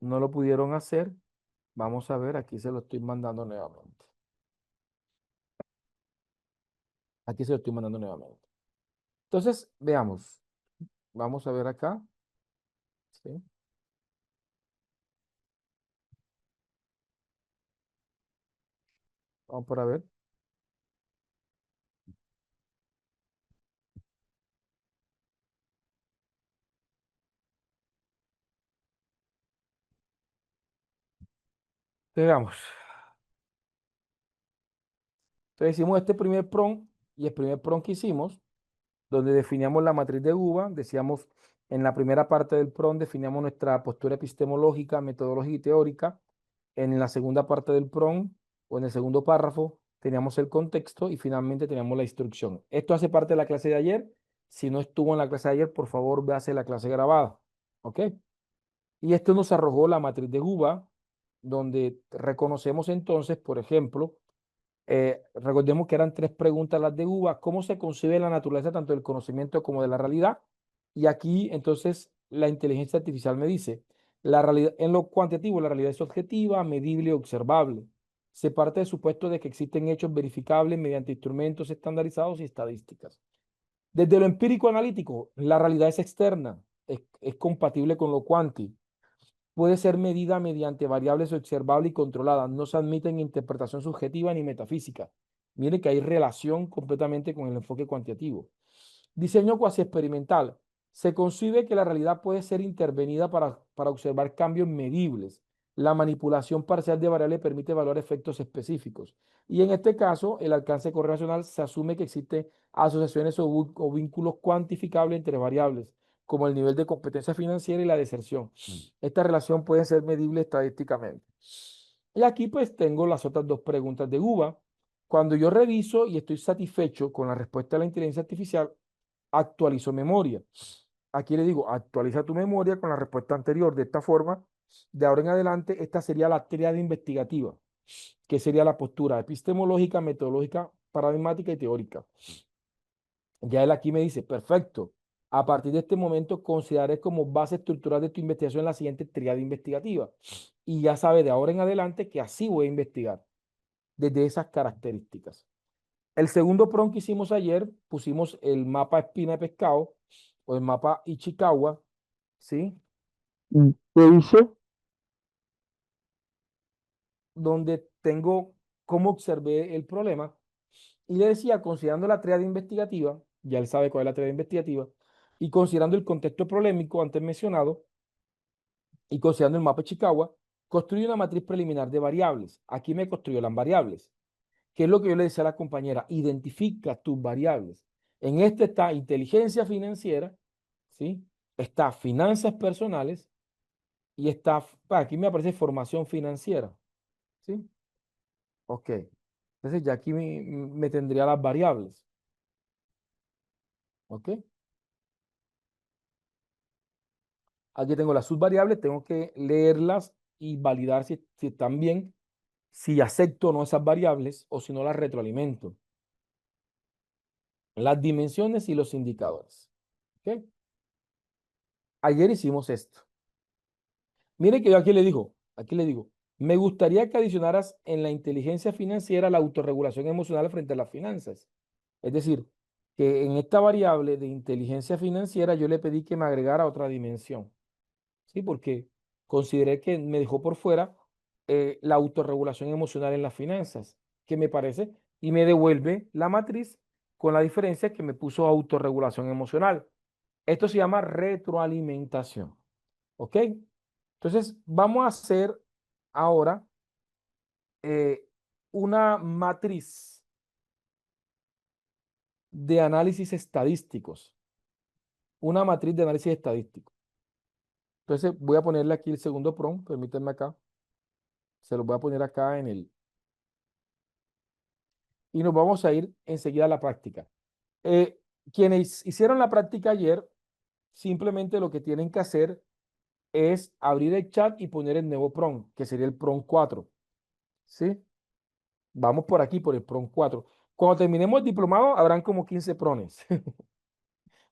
no lo pudieron hacer. Vamos a ver, aquí se lo estoy mandando nuevamente. Aquí se lo estoy mandando nuevamente. Entonces, veamos. Vamos a ver acá. ¿Sí? Vamos para ver. Veamos. Entonces hicimos este primer prompt y el primer prompt que hicimos, donde definíamos la matriz de UVA, decíamos en la primera parte del prompt definíamos nuestra postura epistemológica, metodológica y teórica. En la segunda parte del prompt o en el segundo párrafo teníamos el contexto y finalmente teníamos la instrucción. Esto hace parte de la clase de ayer. Si no estuvo en la clase de ayer, por favor, véase la clase grabada. ¿Ok? Y esto nos arrojó la matriz de UVA, donde reconocemos entonces, por ejemplo, recordemos que eran tres preguntas las de UVA. ¿Cómo se concibe la naturaleza tanto del conocimiento como de la realidad? Y aquí entonces la inteligencia artificial me dice, la realidad, en lo cuantitativo la realidad es objetiva, medible y observable. Se parte del supuesto de que existen hechos verificables mediante instrumentos estandarizados y estadísticas. Desde lo empírico analítico, la realidad es externa, es compatible con lo cuántico, puede ser medida mediante variables observables y controladas. No se admiten interpretación subjetiva ni metafísica. Miren que hay relación completamente con el enfoque cuantitativo. Diseño cuasi experimental. Se concibe que la realidad puede ser intervenida para observar cambios medibles. La manipulación parcial de variables permite evaluar efectos específicos. Y en este caso, el alcance correlacional se asume que existen asociaciones o vínculos cuantificables entre variables, como el nivel de competencia financiera y la deserción. Esta relación puede ser medible estadísticamente. Y aquí pues tengo las otras dos preguntas de UVA. Cuando yo reviso y estoy satisfecho con la respuesta de la inteligencia artificial, actualizo memoria. Aquí le digo, actualiza tu memoria con la respuesta anterior. De esta forma, de ahora en adelante, esta sería la tríada investigativa, que sería la postura epistemológica, metodológica, paradigmática y teórica. Ya él aquí me dice, perfecto. A partir de este momento, consideraré como base estructural de tu investigación la siguiente tríada investigativa. Y ya sabes de ahora en adelante que así voy a investigar, desde esas características. El segundo prompt que hicimos ayer, pusimos el mapa espina de pescado o el mapa Ichikawa, ¿sí? ¿Qué dice? Donde tengo cómo observé el problema. Y le decía, considerando la tríada investigativa, ya él sabe cuál es la tríada investigativa, y considerando el contexto problemático antes mencionado, y considerando el mapa de Chicago, construye una matriz preliminar de variables. Aquí me construyó las variables. ¿Qué es lo que yo le decía a la compañera? Identifica tus variables. En este está inteligencia financiera, ¿sí? Está finanzas personales y está, aquí me aparece formación financiera, ¿sí? Ok. Entonces ya aquí me tendría las variables, ¿ok? Aquí tengo las subvariables, tengo que leerlas y validar si están bien, si acepto o no esas variables o si no las retroalimento. Las dimensiones y los indicadores. ¿Ok? Ayer hicimos esto. Mire que yo aquí le digo, me gustaría que adicionaras en la inteligencia financiera la autorregulación emocional frente a las finanzas. Es decir, que en esta variable de inteligencia financiera yo le pedí que me agregara otra dimensión. ¿Sí? Porque consideré que me dejó por fuera la autorregulación emocional en las finanzas, que me parece, y me devuelve la matriz con la diferencia que me puso autorregulación emocional. Esto se llama retroalimentación. ¿Ok? Entonces, vamos a hacer ahora eh, una matriz de análisis estadísticos. Una matriz de análisis estadístico. Entonces, voy a ponerle aquí el segundo prompt, permítanme acá. Se lo voy a poner acá en el, y nos vamos a ir enseguida a la práctica. Eh, Quienes hicieron la práctica ayer, simplemente lo que tienen que hacer es abrir el chat y poner el nuevo prompt, que sería el prompt 4. ¿Sí? Vamos por aquí, por el prompt 4. Cuando terminemos el diplomado, habrán como 15 prones.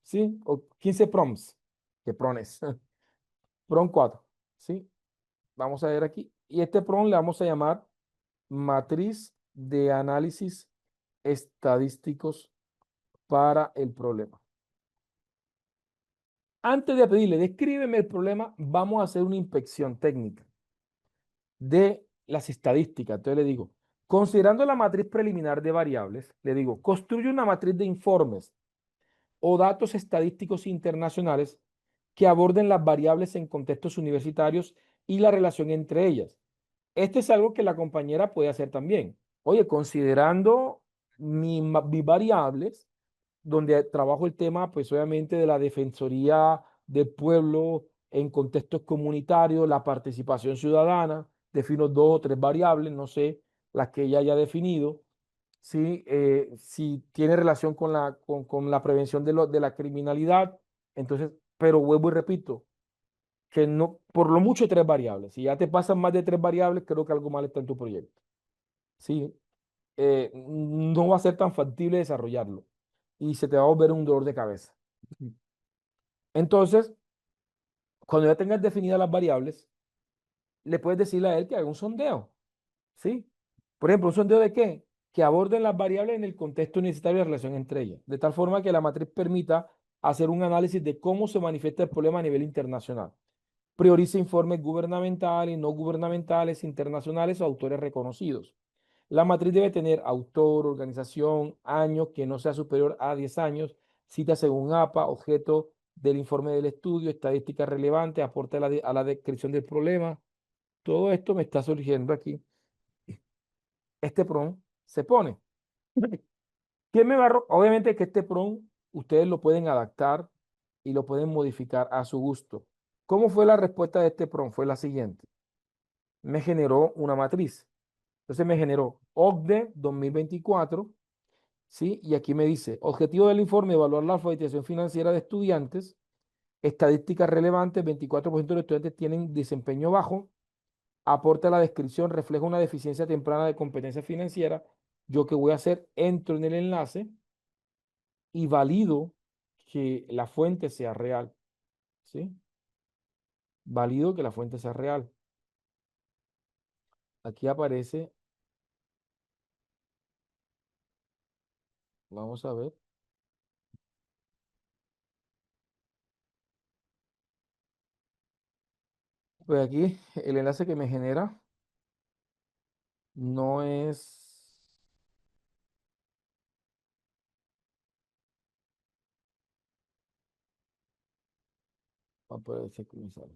¿Sí? O 15 prompts. ¿Qué prones? Prompt 4. ¿Sí? Vamos a ver aquí. Y este prompt le vamos a llamar matriz de análisis estadísticos para el problema. Antes de pedirle, descríbeme el problema, vamos a hacer una inspección técnica de las estadísticas. Entonces le digo, considerando la matriz preliminar de variables, le digo, construye una matriz de informes o datos estadísticos internacionales que aborden las variables en contextos universitarios y la relación entre ellas. Este es algo que la compañera puede hacer también. Oye, considerando mis variables, donde trabajo el tema, pues obviamente de la defensoría del pueblo en contextos comunitarios, la participación ciudadana, defino dos o tres variables, no sé, las que ella haya definido, ¿sí? Si tiene relación con la prevención de la criminalidad, entonces, pero vuelvo y repito, que no, por lo mucho tres variables. Si ya te pasan más de tres variables, creo que algo mal está en tu proyecto. ¿Sí? No va a ser tan factible desarrollarlo y se te va a volver un dolor de cabeza. Entonces, cuando ya tengas definidas las variables, le puedes decirle a él que haga un sondeo, ¿sí? Por ejemplo, ¿un sondeo de qué? Que aborden las variables en el contexto universitario y la relación entre ellas, de tal forma que la matriz permita hacer un análisis de cómo se manifiesta el problema a nivel internacional. Prioriza informes gubernamentales, no gubernamentales, internacionales o autores reconocidos. La matriz debe tener autor, organización, año que no sea superior a 10 años, cita según APA, objeto del informe del estudio, estadísticas relevantes, aporte a la descripción del problema. Todo esto me está surgiendo aquí. Este prompt se pone. ¿Quién me va a Obviamente que este prompt ustedes lo pueden adaptar y lo pueden modificar a su gusto. ¿Cómo fue la respuesta de este prompt? Fue la siguiente. Me generó una matriz. Entonces me generó OCDE 2024, ¿sí? Y aquí me dice, objetivo del informe, evaluar la alfabetización financiera de estudiantes, estadísticas relevantes, 24% de los estudiantes tienen desempeño bajo, aporta la descripción, refleja una deficiencia temprana de competencia financiera. Yo qué voy a hacer, entro en el enlace y valido que la fuente sea real, ¿sí? Valido que la fuente sea real. Aquí aparece, vamos a ver, pues aquí el enlace que me genera no es, aparece aquí me sale.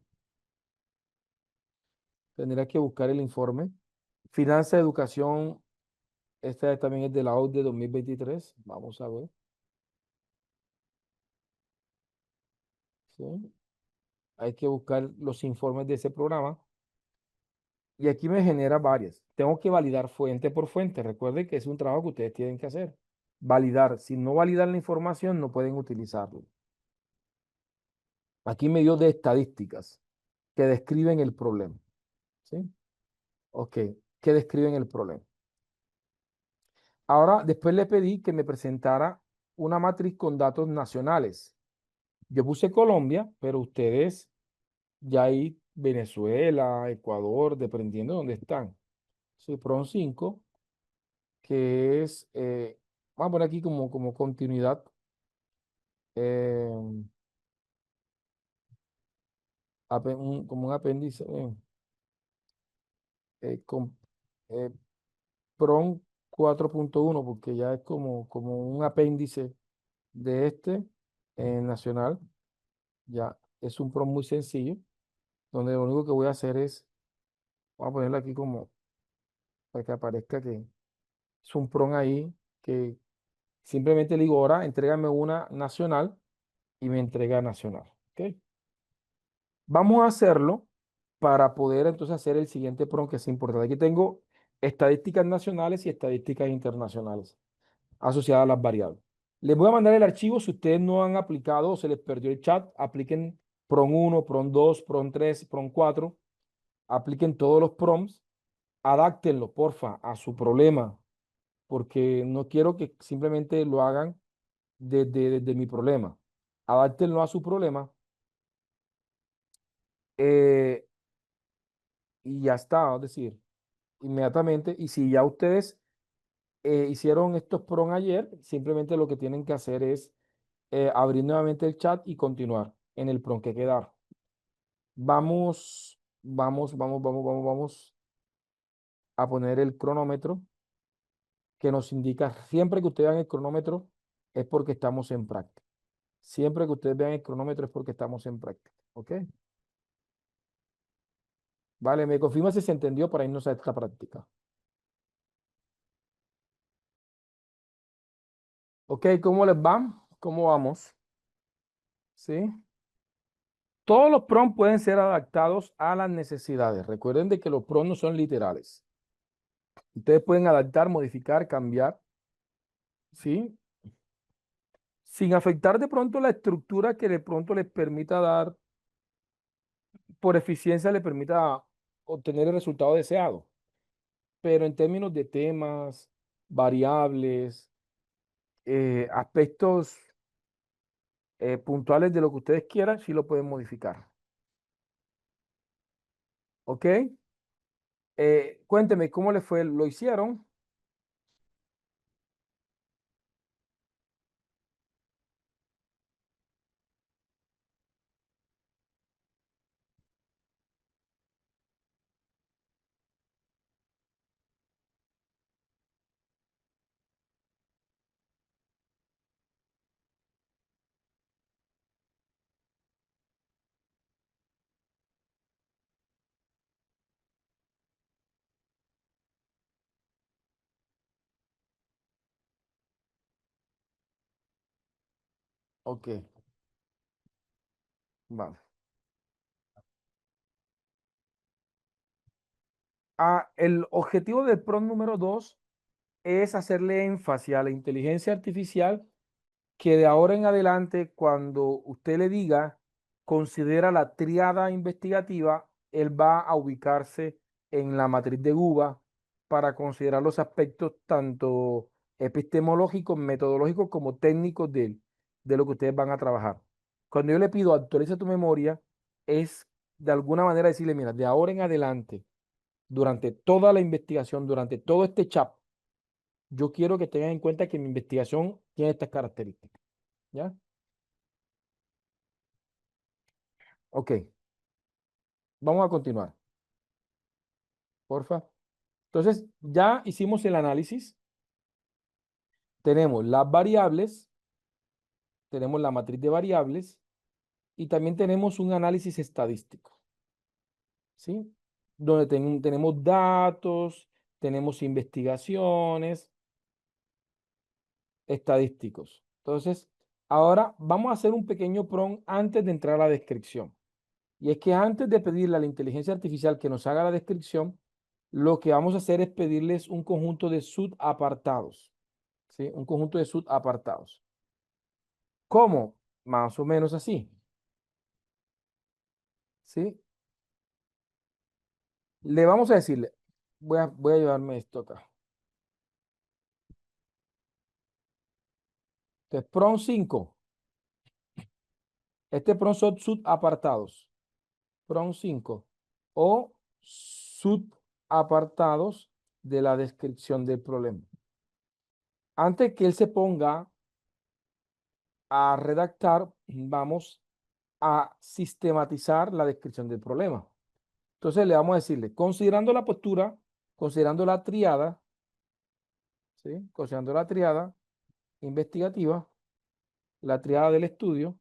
Tendría que buscar el informe. Finanza, educación, esta también es de la OCDE 2023. Vamos a ver, ¿sí? Hay que buscar los informes de ese programa. Y aquí me genera varias. Tengo que validar fuente por fuente. Recuerden que es un trabajo que ustedes tienen que hacer. Validar. Si no validan la información, no pueden utilizarlo. Aquí me dio de estadísticas que describen el problema. ¿Sí? Ok, que describen el problema. Ahora, después le pedí que me presentara una matriz con datos nacionales. Yo puse Colombia, pero ustedes ya hay Venezuela, Ecuador, dependiendo de dónde están. Sí, PRON 5 que es, vamos a poner aquí como continuidad, eh, como un apéndice, con eh, PRON 4.1 porque ya es como un apéndice de este nacional, ya es un PRON muy sencillo, donde lo único que voy a hacer es, vamos a ponerlo aquí como para que aparezca que es un PRON ahí, que simplemente le digo, ahora entrégame una nacional y me entrega nacional. ¿Ok? Vamos a hacerlo para poder entonces hacer el siguiente prompt que es importante. Aquí tengo estadísticas nacionales y estadísticas internacionales asociadas a las variables. Les voy a mandar el archivo si ustedes no han aplicado o se les perdió el chat, apliquen PROM 1, PROM 2, PROM 3, PROM 4, apliquen todos los prompts, adáctenlo, porfa, a su problema, porque no quiero que simplemente lo hagan desde mi problema. Adáctenlo a su problema. eh, y ya está, es decir, inmediatamente. Y si ya ustedes hicieron estos PROM ayer, simplemente lo que tienen que hacer es abrir nuevamente el chat y continuar en el PROM que quedaron. Vamos a poner el cronómetro que nos indica, siempre que ustedes vean el cronómetro es porque estamos en práctica. Siempre que ustedes vean el cronómetro es porque estamos en práctica. ¿Ok? Vale, me confirma si se entendió para irnos a esta práctica. ¿Ok? ¿Cómo les va? ¿Cómo vamos? ¿Sí? Todos los prompts pueden ser adaptados a las necesidades. Recuerden de que los prompts no son literales. Ustedes pueden adaptar, modificar, cambiar, ¿sí? Sin afectar de pronto la estructura que de pronto les permita dar, por eficiencia, le permita obtener el resultado deseado. Pero en términos de temas, variables, aspectos puntuales de lo que ustedes quieran, sí lo pueden modificar. ¿Ok? Cuénteme cómo les fue, ¿lo hicieron? Ok, vale. El objetivo del prompt número 2 es hacerle énfasis a la inteligencia artificial que de ahora en adelante, cuando usted le diga, considera la triada investigativa, él va a ubicarse en la matriz de Guba para considerar los aspectos tanto epistemológicos, metodológicos como técnicos de él. de lo que ustedes van a trabajar. Cuando yo le pido actualiza tu memoria, es de alguna manera decirle, mira, de ahora en adelante, durante toda la investigación, durante todo este chat, yo quiero que tengan en cuenta que mi investigación tiene estas características. ¿Ya? Ok, vamos a continuar, porfa. Entonces, ya hicimos el análisis. Tenemos las variables, tenemos la matriz de variables y también tenemos un análisis estadístico, ¿sí? Donde tenemos datos, tenemos investigaciones, estadísticos. Entonces, ahora vamos a hacer un pequeño prompt antes de entrar a la descripción. Y es que antes de pedirle a la inteligencia artificial que nos haga la descripción, lo que vamos a hacer es pedirles un conjunto de subapartados, ¿sí? Un conjunto de subapartados. ¿Cómo? Más o menos así, ¿sí? Le vamos a decirle, voy a llevarme esto acá. Entonces, prompt 5. Este prompt son subapartados. Prompt 5. O subapartados de la descripción del problema. Antes que él se ponga a redactar, vamos a sistematizar la descripción del problema. Entonces le vamos a decirle, considerando la postura, considerando la triada, ¿sí? Considerando la triada investigativa, la triada del estudio,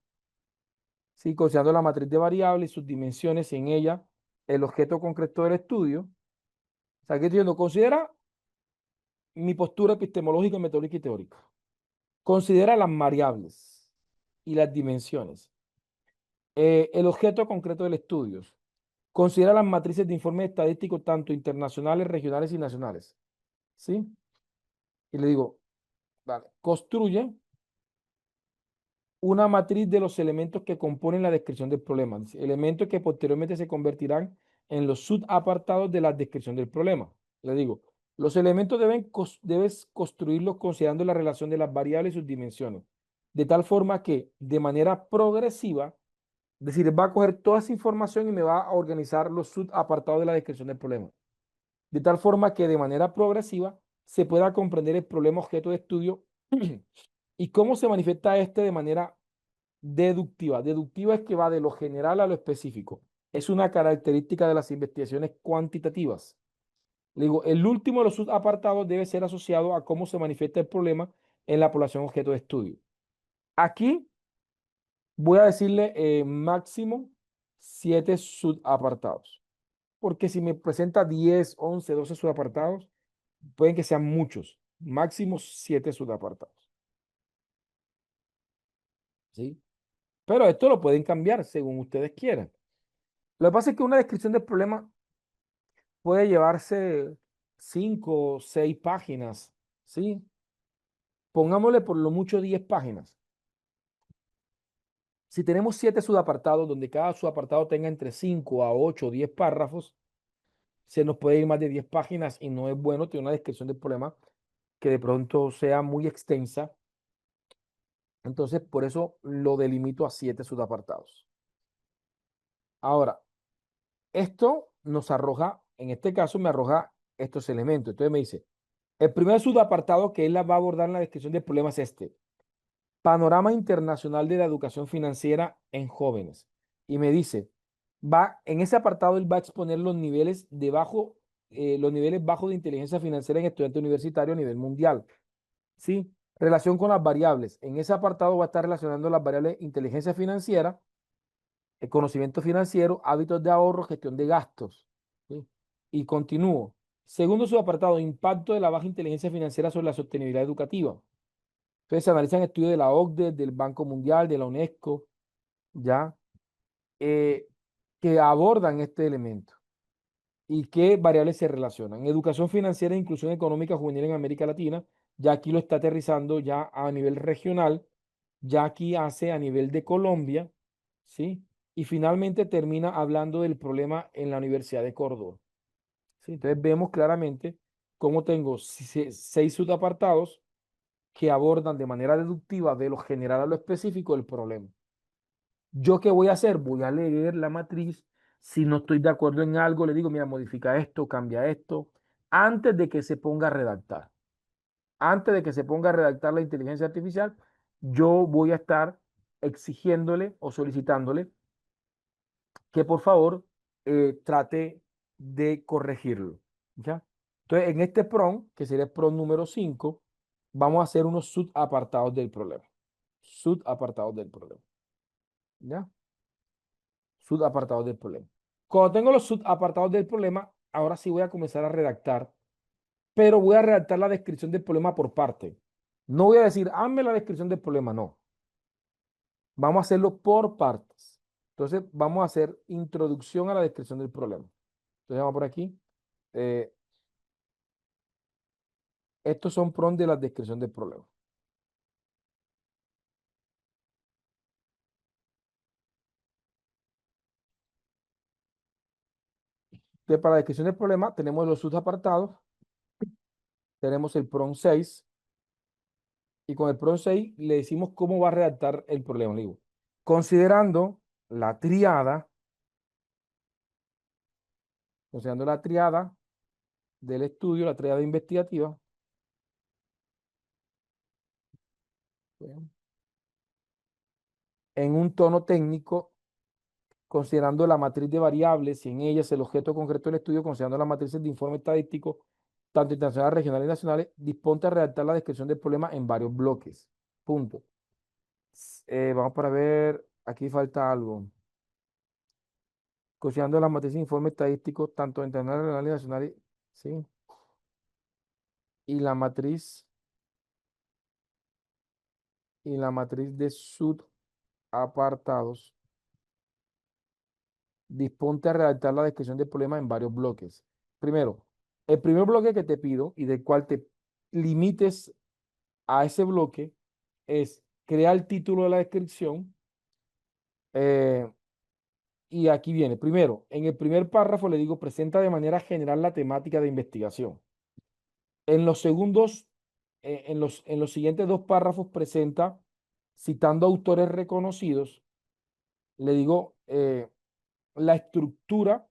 ¿sí? Considerando la matriz de variables y sus dimensiones y en ella el objeto concreto del estudio. O sea, que estoy diciendo, considera mi postura epistemológica, metodológica y teórica. Considera las variables y las dimensiones. El objeto concreto del estudio. Considera las matrices de informes estadísticos tanto internacionales, regionales y nacionales. ¿Sí? Y le digo, vale, construye una matriz de los elementos que componen la descripción del problema. Elementos que posteriormente se convertirán en los subapartados de la descripción del problema. Le digo, los elementos debes construirlos considerando la relación de las variables y sus dimensiones, de tal forma que de manera progresiva, es decir, va a coger toda esa información y me va a organizar los subapartados de la descripción del problema, de tal forma que de manera progresiva se pueda comprender el problema objeto de estudio y cómo se manifiesta este de manera deductiva. Deductiva es que va de lo general a lo específico. Es una característica de las investigaciones cuantitativas. Le digo, el último de los subapartados debe ser asociado a cómo se manifiesta el problema en la población objeto de estudio. Aquí voy a decirle máximo 7 subapartados, porque si me presenta 10, 11, 12 subapartados, pueden que sean muchos, máximo 7 subapartados, ¿sí? Pero esto lo pueden cambiar según ustedes quieran. Lo que pasa es que una descripción del problema puede llevarse 5 o 6 páginas, ¿sí? Pongámosle por lo mucho 10 páginas. Si tenemos 7 subapartados, donde cada subapartado tenga entre 5 a 8 o 10 párrafos, se nos puede ir más de 10 páginas y no es bueno tener una descripción del problema que de pronto sea muy extensa. Entonces, por eso lo delimito a 7 subapartados. Ahora, esto nos arroja, en este caso me arroja estos elementos. Entonces me dice, el primer subapartado que él va a abordar en la descripción del problema es este: panorama internacional de la educación financiera en jóvenes. Y me dice, en ese apartado él va a exponer los niveles bajos de inteligencia financiera en estudiantes universitarios a nivel mundial. ¿Sí? Relación con las variables. En ese apartado va a estar relacionando las variables inteligencia financiera, el conocimiento financiero, hábitos de ahorro, gestión de gastos. ¿Sí? Y continúo. Segundo subapartado, impacto de la baja inteligencia financiera sobre la sostenibilidad educativa. Entonces se analizan estudios de la OCDE, del Banco Mundial, de la UNESCO, ¿ya? Eh, que abordan este elemento y qué variables se relacionan. Educación financiera e inclusión económica juvenil en América Latina, ya aquí lo está aterrizando ya a nivel regional, ya aquí hace a nivel de Colombia, ¿sí? Y finalmente termina hablando del problema en la Universidad de Córdoba, ¿sí? Entonces vemos claramente cómo tengo 6 subapartados que abordan de manera deductiva de lo general a lo específico el problema. ¿Yo qué voy a hacer? Voy a leer la matriz. Si no estoy de acuerdo en algo, le digo, mira, modifica esto, cambia esto, antes de que se ponga a redactar. Antes de que se ponga a redactar la inteligencia artificial, yo voy a estar exigiéndole o solicitándole que por favor trate de corregirlo. ¿Ya? Entonces, en este prompt, que sería el prompt número 5, vamos a hacer unos subapartados del problema. Subapartados del problema. ¿Ya? Subapartados del problema. Cuando tengo los subapartados del problema, ahora sí voy a comenzar a redactar, pero voy a redactar la descripción del problema por parte. No voy a decir, hazme la descripción del problema, no. Vamos a hacerlo por partes. Entonces, vamos a hacer introducción a la descripción del problema. Entonces, vamos por aquí. Eh, Estos son prompts de la descripción del problema. Entonces, para la descripción del problema, tenemos los subapartados. Tenemos el prompt 6. Y con el prompt 6 le decimos cómo va a redactar el problema. Le digo, considerando la triada, considerando la triada del estudio, la triada investigativa, en un tono técnico, considerando la matriz de variables y en ellas el objeto concreto del estudio, considerando las matrices de informe estadístico, tanto internacionales, regionales y nacionales, disponte a redactar la descripción del problema en varios bloques. Punto. Vamos para ver, aquí falta algo. Considerando las matrices de informe estadístico, tanto internacionales, regionales y nacionales, ¿sí? Y la matriz, de subapartados, disponte a redactar la descripción del problema en varios bloques. Primero, el primer bloque que te pido y del cual te limites a ese bloque es crear el título de la descripción. Y aquí viene, primero, en el primer párrafo le digo, presenta de manera general la temática de investigación. En los segundos, en los siguientes dos párrafos presenta, citando autores reconocidos, le digo la estructura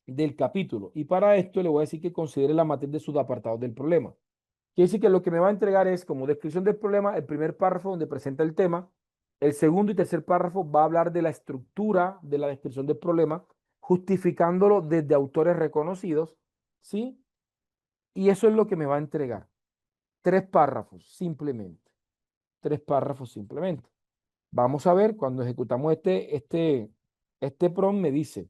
del capítulo. Y para esto le voy a decir que considere la matriz de subapartados del problema. Quiere decir que lo que me va a entregar es como descripción del problema, el primer párrafo donde presenta el tema, el segundo y tercer párrafo va a hablar de la estructura de la descripción del problema, justificándolo desde autores reconocidos, ¿sí? Y eso es lo que me va a entregar. Tres párrafos, simplemente. Tres párrafos, simplemente. Vamos a ver, cuando ejecutamos este prompt me dice,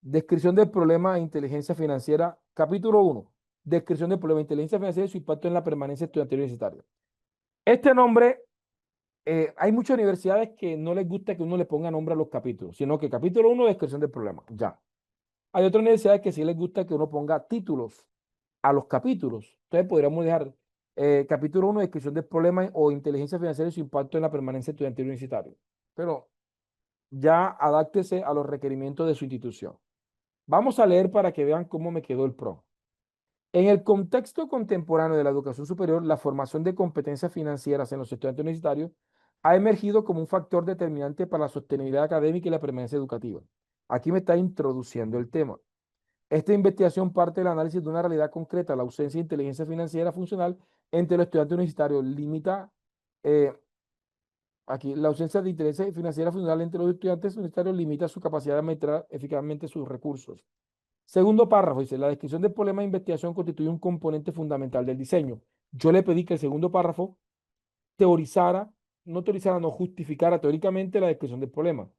descripción del problema de inteligencia financiera, capítulo 1. Descripción del problema de inteligencia financiera y su impacto en la permanencia estudiantil universitaria. Este nombre, hay muchas universidades que no les gusta que uno le ponga nombre a los capítulos, sino que capítulo 1, descripción del problema. Ya. Hay otras universidades que sí les gusta que uno ponga títulos a los capítulos. Entonces podríamos dejar capítulo 1, descripción del problema o inteligencia financiera y su impacto en la permanencia estudiantil universitaria. Pero ya adáctese a los requerimientos de su institución. Vamos a leer para que vean cómo me quedó el PRO. En el contexto contemporáneo de la educación superior, la formación de competencias financieras en los estudiantes universitarios ha emergido como un factor determinante para la sostenibilidad académica y la permanencia educativa. Aquí me está introduciendo el tema. Esta investigación parte del análisis de una realidad concreta, la ausencia de inteligencia financiera funcional entre los estudiantes universitarios. Limita, eh, aquí, la ausencia de inteligencia financiera funcional entre los estudiantes universitarios limita su capacidad de administrar eficazmente sus recursos. Segundo párrafo, dice, la descripción del problema de investigación constituye un componente fundamental del diseño. Yo le pedí que el segundo párrafo teorizara, no justificara teóricamente la descripción del problema,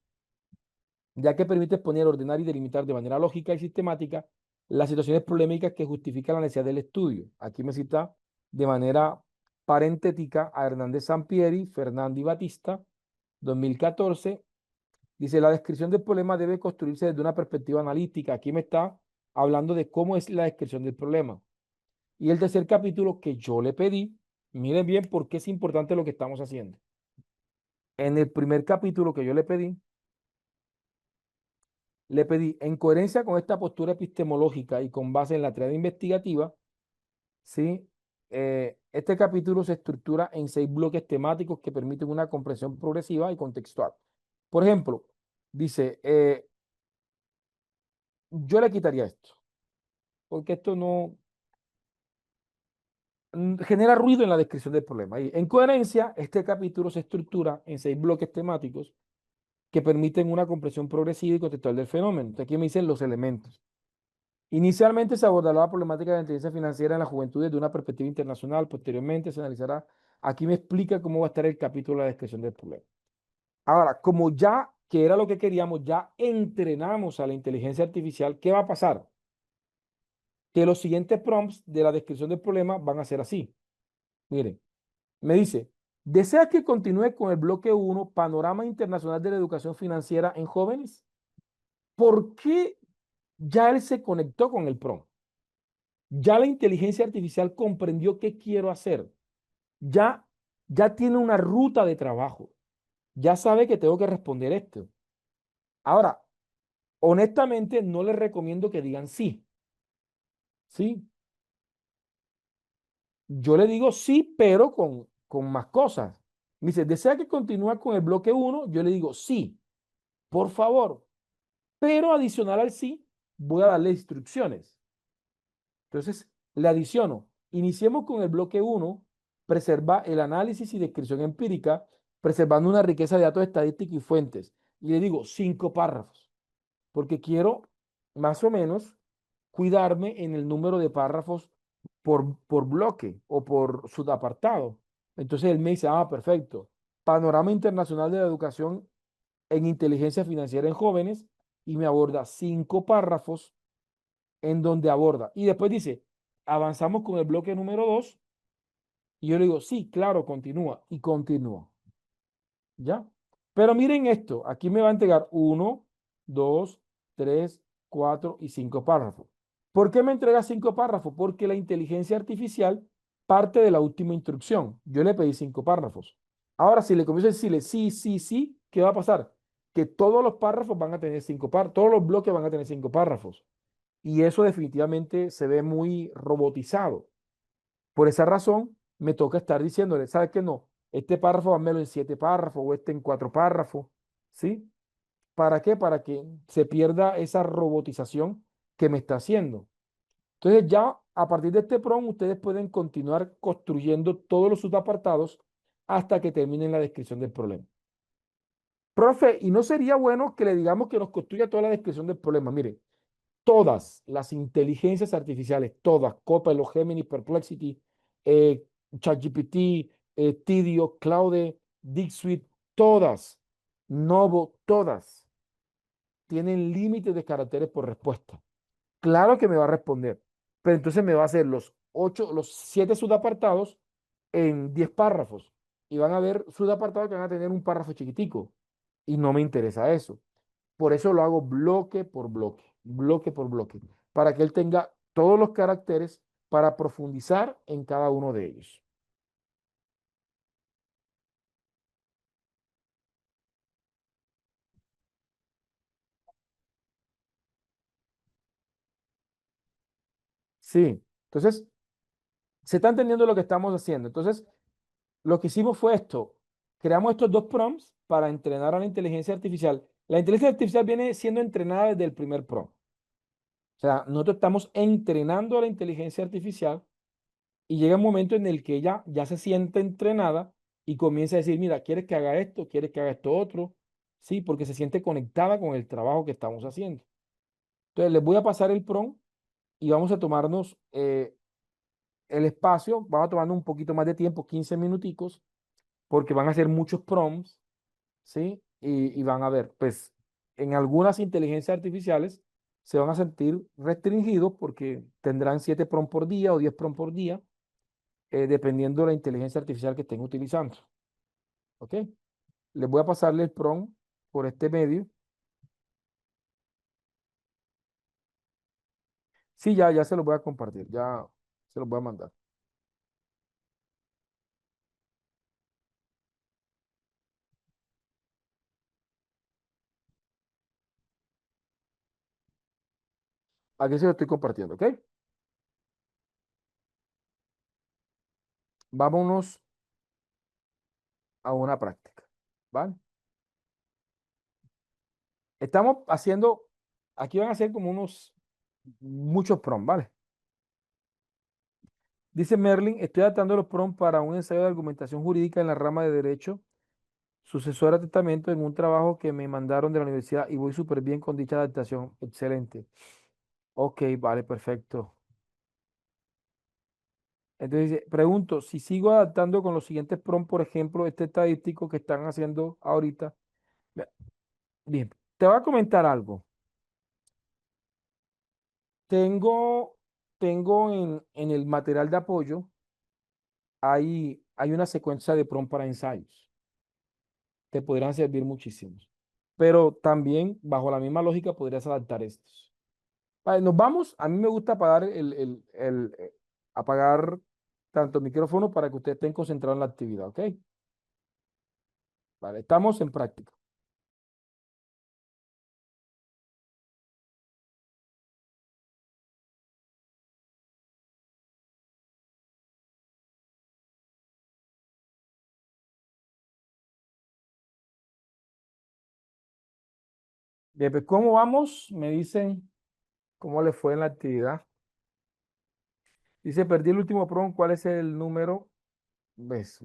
ya que permite exponer, ordenar y delimitar de manera lógica y sistemática las situaciones problemáticas que justifican la necesidad del estudio. Aquí me cita de manera parentética a Hernández Sampieri, Fernandi Batista, 2014. Dice, la descripción del problema debe construirse desde una perspectiva analítica. Aquí me está hablando de cómo es la descripción del problema. Y el tercer capítulo que yo le pedí, miren bien por qué es importante lo que estamos haciendo. En el primer capítulo que yo le pedí, en coherencia con esta postura epistemológica y con base en la teoría investigativa, ¿sí? este capítulo se estructura en 6 bloques temáticos que permiten una comprensión progresiva y contextual. Por ejemplo, dice, yo le quitaría esto, porque esto no genera ruido en la descripción del problema. Y en coherencia, este capítulo se estructura en 6 bloques temáticos que permiten una comprensión progresiva y contextual del fenómeno. Entonces, aquí me dicen los elementos. Inicialmente se abordará la problemática de la inteligencia financiera en la juventud desde una perspectiva internacional. Posteriormente se analizará. Aquí me explica cómo va a estar el capítulo de la descripción del problema. Ahora, como ya, que era lo que queríamos, ya entrenamos a la inteligencia artificial, ¿qué va a pasar? Que los siguientes prompts de la descripción del problema van a ser así. Miren, me dice, ¿desea que continúe con el bloque 1, Panorama Internacional de la Educación Financiera en Jóvenes? ¿Por qué ya él se conectó con el prompt? Ya la inteligencia artificial comprendió qué quiero hacer. Ya, ya tiene una ruta de trabajo. Ya sabe que tengo que responder esto. Ahora, honestamente, no les recomiendo que digan sí. Sí, yo le digo sí, pero con más cosas. Me dice, ¿desea que continúe con el bloque 1? Yo le digo sí, por favor. Pero adicional al sí, voy a darle instrucciones. Entonces, le adiciono. Iniciemos con el bloque 1, preserva el análisis y descripción empírica, preservando una riqueza de datos estadísticos y fuentes. Y le digo 5 párrafos, porque quiero más o menos cuidarme en el número de párrafos por bloque o por subapartado. Entonces él me dice, perfecto. Panorama Internacional de la Educación en Inteligencia Financiera en Jóvenes y me aborda 5 párrafos en donde aborda. Y después dice, avanzamos con el bloque número 2 y yo le digo, sí, claro, continúa y continúa. ¿Ya? Pero miren esto, aquí me va a entregar 1, 2, 3, 4 y 5 párrafos. ¿Por qué me entrega 5 párrafos? Porque la inteligencia artificial parte de la última instrucción. Yo le pedí 5 párrafos. Ahora, si le comienzo a decirle sí, sí, sí, ¿qué va a pasar? Que todos los párrafos van a tener 5 párrafos, todos los bloques van a tener 5 párrafos. Y eso definitivamente se ve muy robotizado. Por esa razón, me toca estar diciéndole, ¿sabes qué? No, este párrafo dámelo en 7 párrafos o este en 4 párrafos, ¿sí? ¿Para qué? Para que se pierda esa robotización que me está haciendo. Entonces ya a partir de este prompt, ustedes pueden continuar construyendo todos los subapartados hasta que terminen la descripción del problema. Profe, ¿y no sería bueno que le digamos que nos construya toda la descripción del problema? Mire, todas las inteligencias artificiales, todas, Copilot, Gemini, Perplexity, ChatGPT, Tidio, Claude, DeepSeek, todas, Novo, todas tienen límites de caracteres por respuesta. Claro que me va a responder, pero entonces me va a hacer los 7 subapartados en 10 párrafos y van a haber subapartados que van a tener un párrafo chiquitico y no me interesa eso. Por eso lo hago bloque por bloque, para que él tenga todos los caracteres para profundizar en cada uno de ellos. Sí, entonces, se está entendiendo lo que estamos haciendo. Entonces, lo que hicimos fue esto. Creamos estos 2 prompts para entrenar a la inteligencia artificial. La inteligencia artificial viene siendo entrenada desde el primer prompt. O sea, nosotros estamos entrenando a la inteligencia artificial y llega un momento en el que ella ya se siente entrenada y comienza a decir, mira, ¿quieres que haga esto? ¿Quieres que haga esto otro? Sí, porque se siente conectada con el trabajo que estamos haciendo. Entonces, les voy a pasar el prompt y vamos a tomarnos el espacio, vamos a tomarnos un poquito más de tiempo, 15 minuticos, porque van a ser muchos prompts, ¿sí? Y van a ver, pues, en algunas inteligencias artificiales se van a sentir restringidos porque tendrán 7 prompts por día o 10 prompts por día, dependiendo de la inteligencia artificial que estén utilizando. ¿Ok? Les voy a pasarle el prompt por este medio. Sí, ya se los voy a compartir, ya se los voy a mandar. Aquí se lo estoy compartiendo, ¿ok? vámonos a una práctica, ¿vale? Estamos haciendo, aquí van a ser como muchos prompts, ¿vale? Dice Merlin, estoy adaptando los prompts para un ensayo de argumentación jurídica en la rama de derecho, sucesor a testamento en un trabajo que me mandaron de la universidad y voy súper bien con dicha adaptación. Excelente. Ok, vale, perfecto. Entonces, pregunto, si sigo adaptando con los siguientes prompts, por ejemplo, este estadístico que están haciendo ahorita. Ve- Bien, te voy a comentar algo. Tengo, tengo en el material de apoyo, hay una secuencia de prompt para ensayos. Te podrían servir muchísimos. Pero también, bajo la misma lógica, podrías adaptar estos. Vale, nos vamos. A mí me gusta apagar apagar tanto el micrófono para que ustedes estén concentrados en la actividad, ¿ok? Vale, estamos en práctica. Bien, pues, ¿cómo vamos? Me dicen cómo les fue en la actividad. Dice, perdí el último prompt. ¿Cuál es el número? ¿Ves?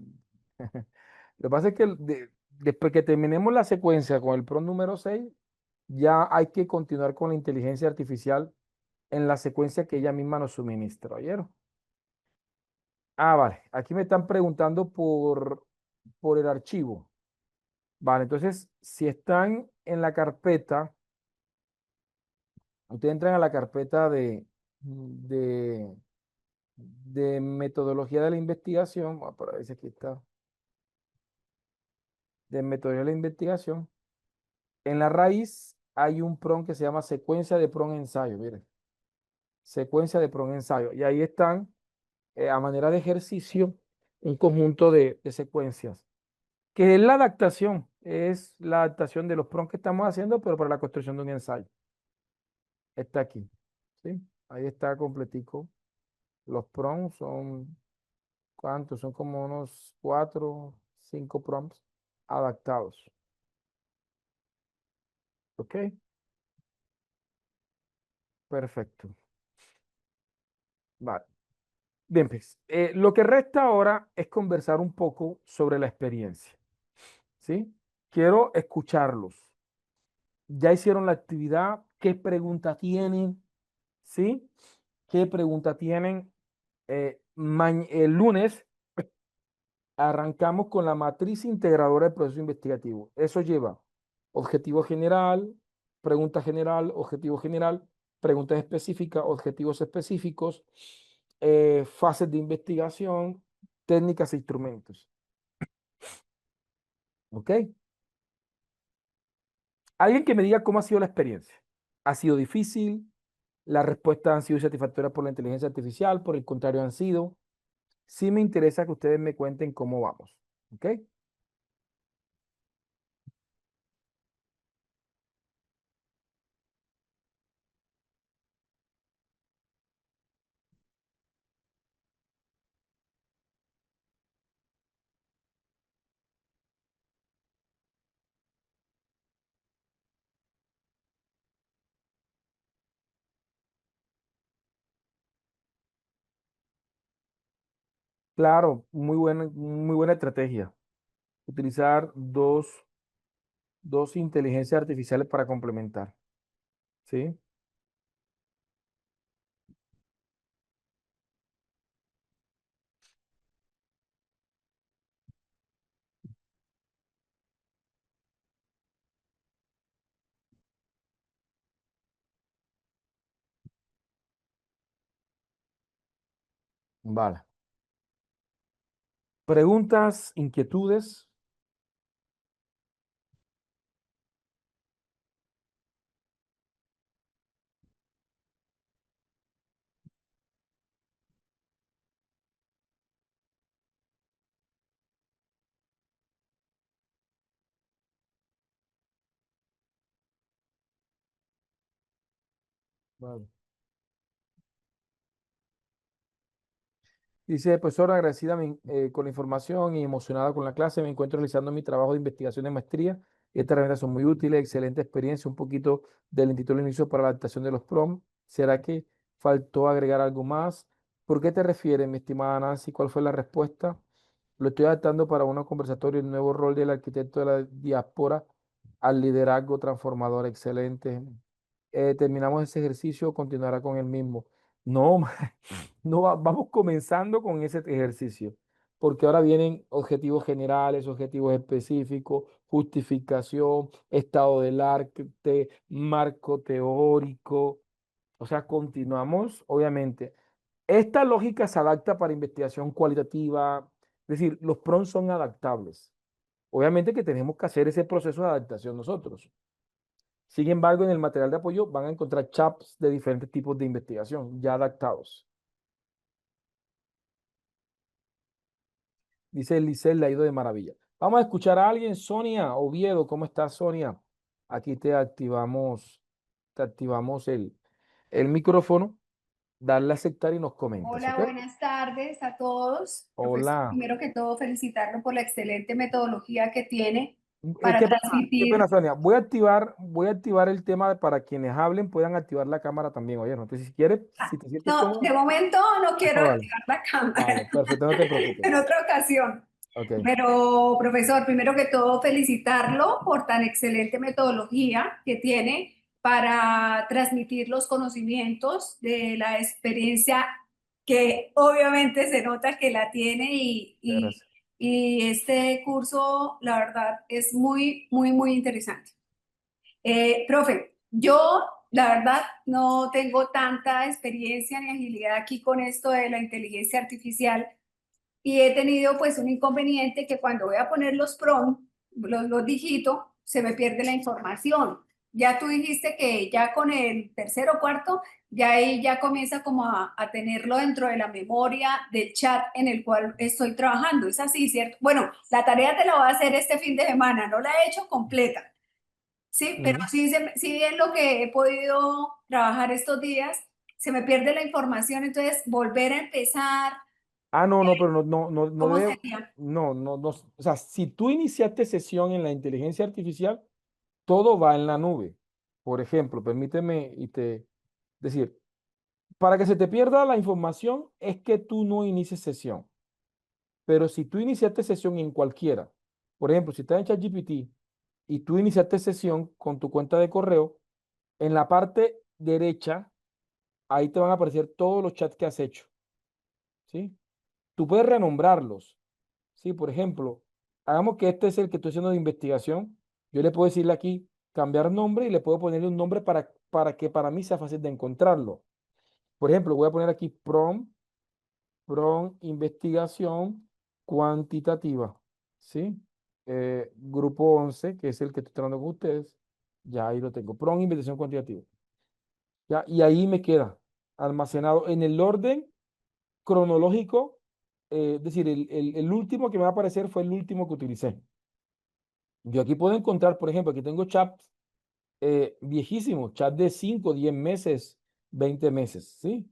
Lo que pasa es que después que terminemos la secuencia con el prompt número 6, ya hay que continuar con la inteligencia artificial en la secuencia que ella misma nos suministra. ¿Oyeron? Ah, vale. Aquí me están preguntando por el archivo. Vale, entonces, si están en la carpeta, ustedes entran a la carpeta de, de metodología de la investigación. Voy a por ver si aquí está. De metodología de la investigación. En la raíz hay un prompt que se llama secuencia de prompt ensayo. Miren, secuencia de prompt ensayo. Y ahí están, a manera de ejercicio, un conjunto de secuencias. Que es la adaptación de los prompts que estamos haciendo, pero para la construcción de un ensayo. Está aquí, ¿sí? Ahí está completico. Los prompts son, ¿cuántos? Son como unos 4, 5 prompts adaptados, ¿ok? Perfecto. Vale. Bien, pues, lo que resta ahora es conversar un poco sobre la experiencia, ¿sí? Quiero escucharlos. ¿Ya hicieron la actividad? ¿Qué pregunta tienen? ¿Sí? ¿Qué pregunta tienen? El lunes arrancamos con la matriz integradora del proceso investigativo. Eso lleva objetivo general, preguntas específicas, objetivos específicos, fases de investigación, técnicas e instrumentos. ¿Ok? Alguien que me diga cómo ha sido la experiencia. ¿Ha sido difícil? ¿Las respuestas han sido satisfactorias por la inteligencia artificial? ¿Por el contrario han sido? Sí me interesa que ustedes me cuenten cómo vamos. ¿Ok? Claro, muy buena estrategia. Utilizar dos inteligencias artificiales para complementar. ¿Sí? Vale. Preguntas, inquietudes. Vale. Dice, profesora, agradecida con la información y emocionada con la clase, me encuentro realizando mi trabajo de investigación de maestría. Estas herramientas son muy útiles, excelente experiencia, un poquito del Instituto del Inicio para la adaptación de los PROM. ¿Será que faltó agregar algo más? ¿Por qué te refieres, mi estimada Nancy? ¿Cuál fue la respuesta? Lo estoy adaptando para un conversatorio, el nuevo rol del arquitecto de la diáspora al liderazgo transformador. Excelente. Terminamos ese ejercicio, continuará con el mismo. No, no vamos comenzando con ese ejercicio, porque ahora vienen objetivos generales, objetivos específicos, justificación, estado del arte, marco teórico. O sea, continuamos, obviamente. Esta lógica se adapta para investigación cualitativa, es decir, los PRON son adaptables. Obviamente que tenemos que hacer ese proceso de adaptación nosotros. Sin embargo, en el material de apoyo van a encontrar chaps de diferentes tipos de investigación ya adaptados. Dice Licel, le ha ido de maravilla. Vamos a escuchar a alguien. Sonia Oviedo, ¿cómo estás, Sonia? Aquí te activamos el micrófono, darle a aceptar y nos comentas, Hola, ¿ok? buenas tardes a todos. Profesor, Hola. primero que todo, felicitarlo por la excelente metodología que tiene para ¿Qué pasa? Qué pena, transmitir. Sonia. Voy a activar el tema para quienes hablen puedan activar la cámara también, oye, ¿no? Entonces, si quieres, si te sientes No, cómodo, de momento no quiero vale, activar la cámara. vale, perfecto, no te preocupes. En otra ocasión. Ok. Pero, profesor, primero que todo, felicitarlo por tan excelente metodología que tiene para transmitir los conocimientos de la experiencia que obviamente se nota que la tiene Muchas gracias. y este curso, la verdad, es muy, muy, muy interesante. Profe, yo la verdad no tengo tanta experiencia ni agilidad aquí con esto de la inteligencia artificial y he tenido pues un inconveniente que cuando voy a poner los prompts, los digito, se me pierde la información. Ya tú dijiste que ya con el tercero o cuarto, ya ahí ya comienza como a tenerlo dentro de la memoria del chat en el cual estoy trabajando. Es así, ¿cierto? Bueno, la tarea te la voy a hacer este fin de semana, no la he hecho completa. Sí, pero Ujú. sí, sí es lo que he podido trabajar estos días, se me pierde la información, entonces volver a empezar, Ah, no, no, pero no ¿cómo debe, sería? no, o sea, si tú iniciaste sesión en la inteligencia artificial, todo va en la nube. Por ejemplo, permíteme decir, para que se te pierda la información es que tú no inicies sesión, pero si tú iniciaste sesión en cualquiera, por ejemplo, si estás en ChatGPT y tú iniciaste sesión con tu cuenta de correo, en la parte derecha, ahí te van a aparecer todos los chats que has hecho, ¿sí? Tú puedes renombrarlos. Sí, por ejemplo, hagamos que este es el que estoy haciendo de investigación. Yo le puedo decirle aquí cambiar nombre y le puedo ponerle un nombre para que para mí sea fácil de encontrarlo. Por ejemplo, voy a poner aquí PROM investigación cuantitativa. ¿Sí? Grupo 11 que es el que estoy tratando con ustedes. Ya ahí lo tengo. PROM investigación cuantitativa. Ya, y ahí me queda almacenado en el orden cronológico, es decir, el último que me va a aparecer fue el último que utilicé. Yo aquí puedo encontrar, por ejemplo, aquí tengo chats viejísimos, chats de 5, 10 meses, 20 meses, ¿sí?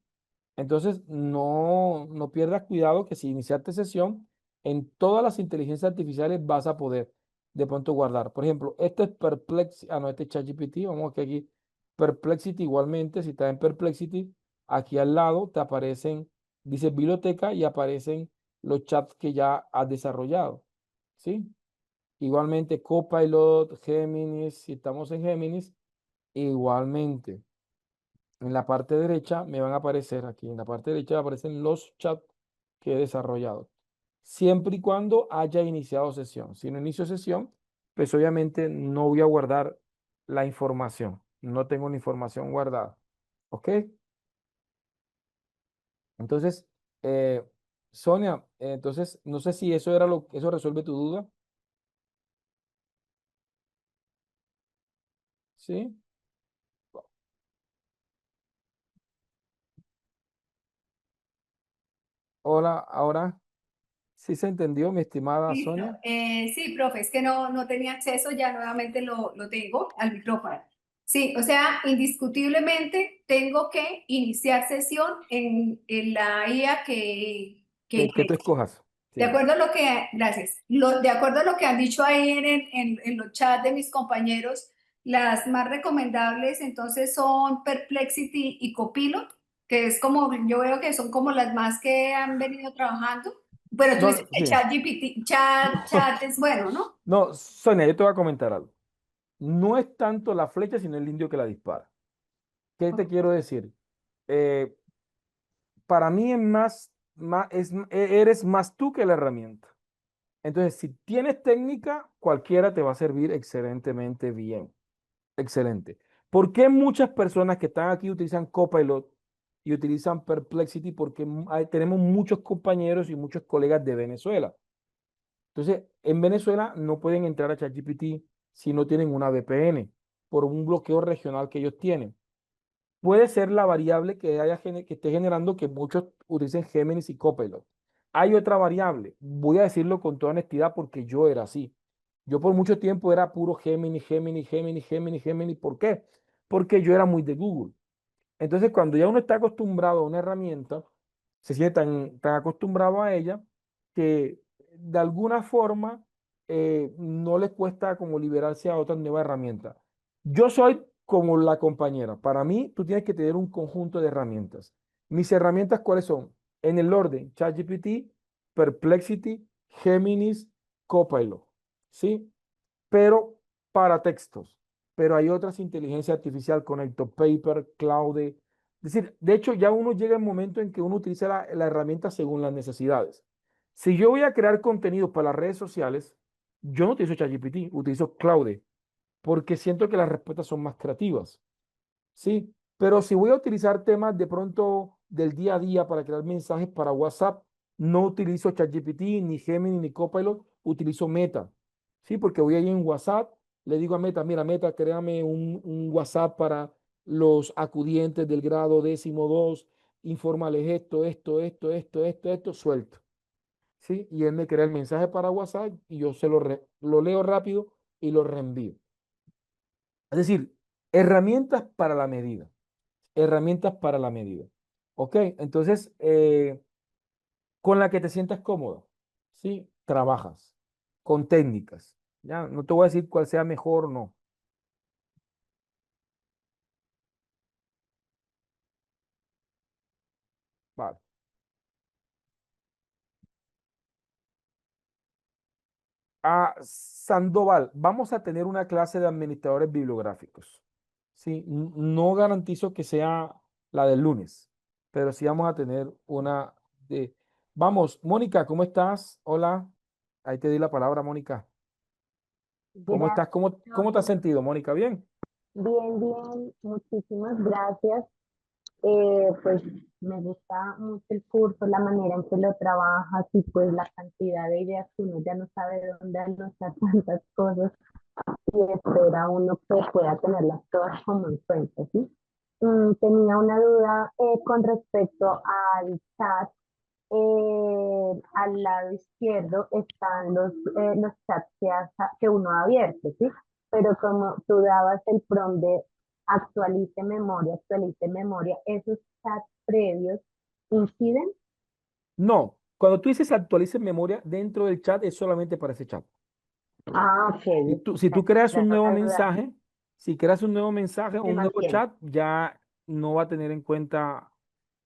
Entonces, no pierdas cuidado que si iniciaste sesión, en todas las inteligencias artificiales vas a poder de pronto guardar. Por ejemplo, este es Perplexity, no, este es ChatGPT, vamos que aquí, Perplexity igualmente, si estás en Perplexity, aquí al lado te aparecen, dice biblioteca y aparecen los chats que ya has desarrollado, ¿sí? Igualmente Copilot, Géminis, si estamos en Géminis, igualmente. En la parte derecha me van a aparecer aquí, en la parte derecha aparecen los chats que he desarrollado. Siempre y cuando haya iniciado sesión. Si no inicio sesión, pues obviamente no voy a guardar la información. No tengo la información guardada. ¿Ok? Entonces, eh, Sonia, entonces, no sé si eso resuelve tu duda. ¿Sí? Hola, ahora sí se entendió, mi estimada Listo. Sonia. Sí, profe, es que no tenía acceso, ya nuevamente lo tengo al micrófono. Sí, o sea, indiscutiblemente tengo que iniciar sesión en la IA que tú escojas. De Sí. acuerdo a lo que, gracias, de acuerdo a lo que han dicho ahí en los chats de mis compañeros, las más recomendables entonces son Perplexity y Copilot, que es como, yo veo que son como las más que han venido trabajando. Pero tú No, dices no, que sí. ChatGPT, chat es bueno, ¿no? No, Sonia, yo te voy a comentar algo. No es tanto la flecha, sino el indio que la dispara. ¿Qué te quiero decir? Eh, para mí es eres más tú que la herramienta. Entonces, si tienes técnica, cualquiera te va a servir excelentemente bien. Excelente. ¿Por qué muchas personas que están aquí utilizan Copilot y utilizan Perplexity? Porque tenemos muchos compañeros y muchos colegas de Venezuela. Entonces, en Venezuela no pueden entrar a ChatGPT si no tienen una VPN por un bloqueo regional que ellos tienen. Puede ser la variable que esté generando que muchos utilicen Géminis y Copilot. Hay otra variable, voy a decirlo con toda honestidad porque yo era así. Yo por mucho tiempo era puro Gemini, Gemini, Gemini, Gemini, Gemini. ¿Por qué? Porque yo era muy de Google. Entonces, cuando ya uno está acostumbrado a una herramienta, se siente tan acostumbrado a ella que de alguna forma no le cuesta como liberarse a otra nueva herramienta. Yo soy como la compañera. Para mí, tú tienes que tener un conjunto de herramientas. Mis herramientas, ¿cuáles son? En el orden, ChatGPT, Perplexity, Geminis, Copilot. ¿Sí? Pero para textos. Pero hay otras inteligencia artificial con Paper, Claude. Es decir, de hecho, ya uno llega el momento en que uno utiliza la herramienta según las necesidades. Si yo voy a crear contenido para las redes sociales, yo no utilizo ChatGPT, utilizo Claude, porque siento que las respuestas son más creativas. Sí, pero si voy a utilizar temas de pronto del día a día para crear mensajes para WhatsApp, no utilizo ChatGPT, ni Gemini, ni Copilot, utilizo Meta. Sí, porque voy ahí en WhatsApp, le digo a Meta, mira, Meta, créame un WhatsApp para los acudientes del grado 12.2, infórmales esto, suelto. Sí, y él me crea el mensaje para WhatsApp y yo lo leo rápido y lo reenvío. Es decir, herramientas para la medida, herramientas para la medida. ¿Ok? Entonces, con la que te sientas cómodo, ¿sí? Trabajas con técnicas. Ya, no te voy a decir cuál sea mejor o no. Vale. Sandoval, vamos a tener una clase de administradores bibliográficos. Sí, no garantizo que sea la del lunes, pero sí vamos a tener una de... Vamos, Mónica, ¿cómo estás? Hola, ahí te di la palabra, Mónica. ¿Cómo Gracias, estás? ¿Cómo te has sentido, Mónica? ¿Bien? bien, bien, muchísimas gracias. Pues me gusta mucho el curso, la manera en que lo trabajas y pues la cantidad de ideas que uno ya no sabe de dónde anotar tantas cosas y espera uno que pueda tenerlas todas como en cuenta, ¿sí? Tenía una duda con respecto al chat. Al lado izquierdo están los chats que uno ha abierto, ¿sí? Pero como tú dabas el prompt de actualice memoria, esos chats previos inciden. No, cuando tú dices actualice memoria, dentro del chat es solamente para ese chat. Ah, ok, Si tú creas esa un era nuevo la duda, mensaje, si creas un nuevo mensaje o se un nuevo mantiene. chat, ya no va a tener en cuenta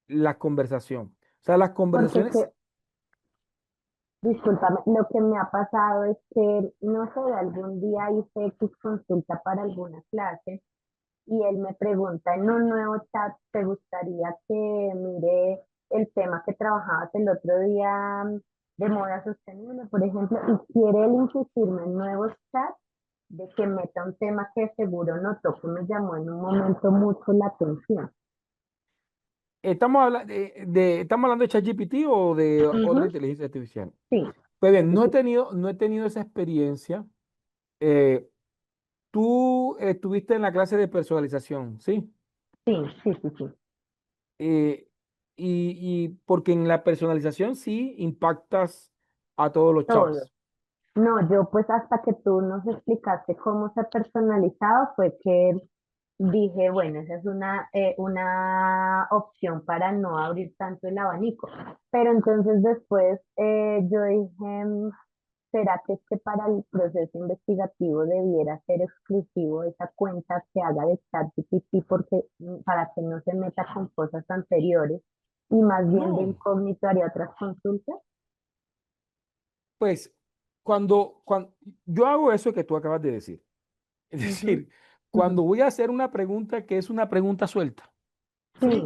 la conversación. O sea, las Porque conversaciones, discúlpame, lo que me ha pasado es que, no sé, algún día hice X consulta para alguna clase y él me pregunta en un nuevo chat, ¿te gustaría que mire el tema que trabajabas el otro día de moda sostenible, por ejemplo? Y quiere él insistirme en nuevos chats de que meta un tema que seguro notó que me llamó en un momento mucho la atención. ¿estamos hablando de ChatGPT o de otra Ujú, inteligencia artificial? sí, Pues bien, sí, no he tenido esa experiencia. Eh, Tú estuviste en la clase de personalización, ¿sí? sí, sí, sí, sí, Eh, y porque en la personalización sí impactas a todos los todo. chats. No, yo pues hasta que tú nos explicaste cómo se personalizaba fue que dije, bueno, esa es una opción para no abrir tanto el abanico. Pero entonces después yo dije, ¿será que es que para el proceso investigativo debiera ser exclusivo esa cuenta que haga de ChatGPT porque para que no se meta con cosas anteriores y más bien de No, incógnito haría otras consultas? pues cuando yo hago eso que tú acabas de decir, es Ujú, decir, cuando voy a hacer una pregunta que es una pregunta suelta, sí, ¿sí?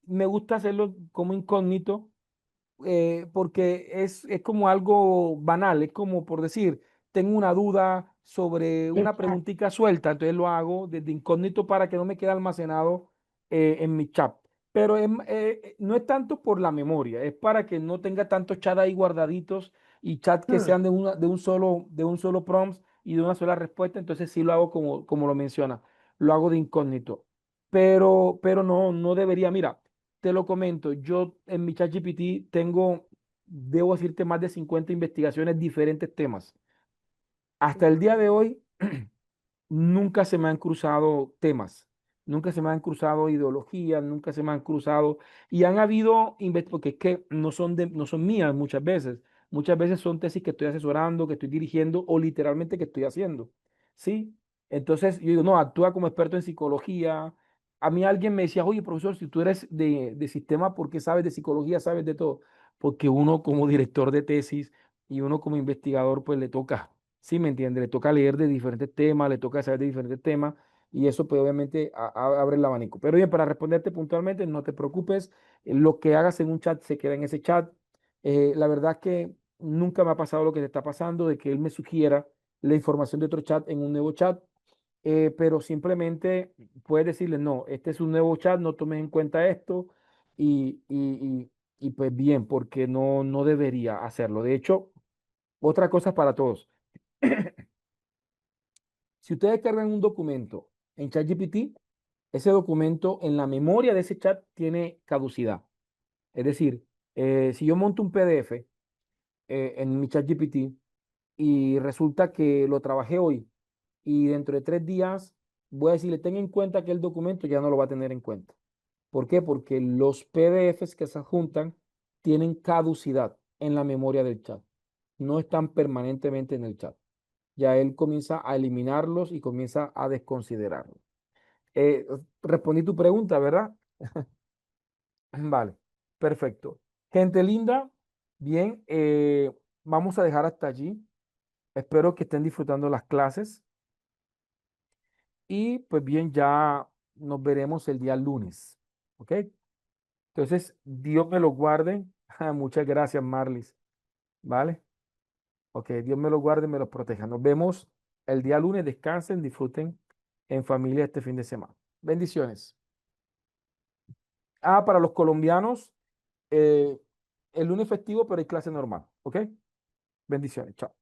Me gusta hacerlo como incógnito porque es como algo banal, es como por decir, tengo una duda sobre una exacto. preguntita suelta, entonces lo hago desde incógnito para que no me quede almacenado en mi chat. Pero no es tanto por la memoria, es para que no tenga tantos chats ahí guardaditos y chats que Mm, sean de un solo prompt y de una sola respuesta, entonces sí lo hago como lo menciona, lo hago de incógnito. Pero no debería, mira. Te lo comento, yo en mi ChatGPT debo decirte, más de 50 investigaciones, diferentes temas. Hasta el día de hoy, nunca se me han cruzado temas, nunca se me han cruzado ideologías, nunca se me han cruzado, y han habido, porque es que no son mías muchas veces son tesis que estoy asesorando, que estoy dirigiendo o literalmente que estoy haciendo, ¿sí? Entonces yo digo, no, actúa como experto en psicología. A mí alguien me decía, oye, profesor, si tú eres de sistema, ¿por qué sabes de psicología, sabes de todo? Porque uno como director de tesis y uno como investigador, pues le toca. Sí, me entiende, le toca leer de diferentes temas, le toca saber de diferentes temas y eso pues obviamente abre el abanico. Pero bien, para responderte puntualmente, no te preocupes, lo que hagas en un chat se queda en ese chat. La verdad es que nunca me ha pasado lo que te está pasando, de que él me sugiera la información de otro chat en un nuevo chat, pero simplemente puedes decirle, no, este es un nuevo chat, no tomes en cuenta esto y pues bien, porque no debería hacerlo. De hecho, otra cosa para todos. Si ustedes cargan un documento en ChatGPT, ese documento en la memoria de ese chat tiene caducidad. Es decir, si yo monto un PDF en mi ChatGPT y resulta que lo trabajé hoy y dentro de 3 días voy a decirle, ten en cuenta que el documento ya no lo va a tener en cuenta. ¿Por qué? Porque los PDFs que se adjuntan tienen caducidad en la memoria del chat. No están permanentemente en el chat. Ya él comienza a eliminarlos y comienza a desconsiderarlos. Respondí tu pregunta, ¿verdad? Vale, perfecto. Gente linda, bien, vamos a dejar hasta allí. Espero que estén disfrutando las clases y pues bien, ya nos veremos el día lunes. ¿Ok? Entonces, Dios me lo guarde. Muchas gracias, Marlis. ¿Vale? Ok, Dios me lo guarde y me lo proteja. Nos vemos el día lunes. Descansen, disfruten en familia este fin de semana. Bendiciones. Para los colombianos, eh, el lunes festivo, pero hay clase normal. ¿Ok? Bendiciones. Chao.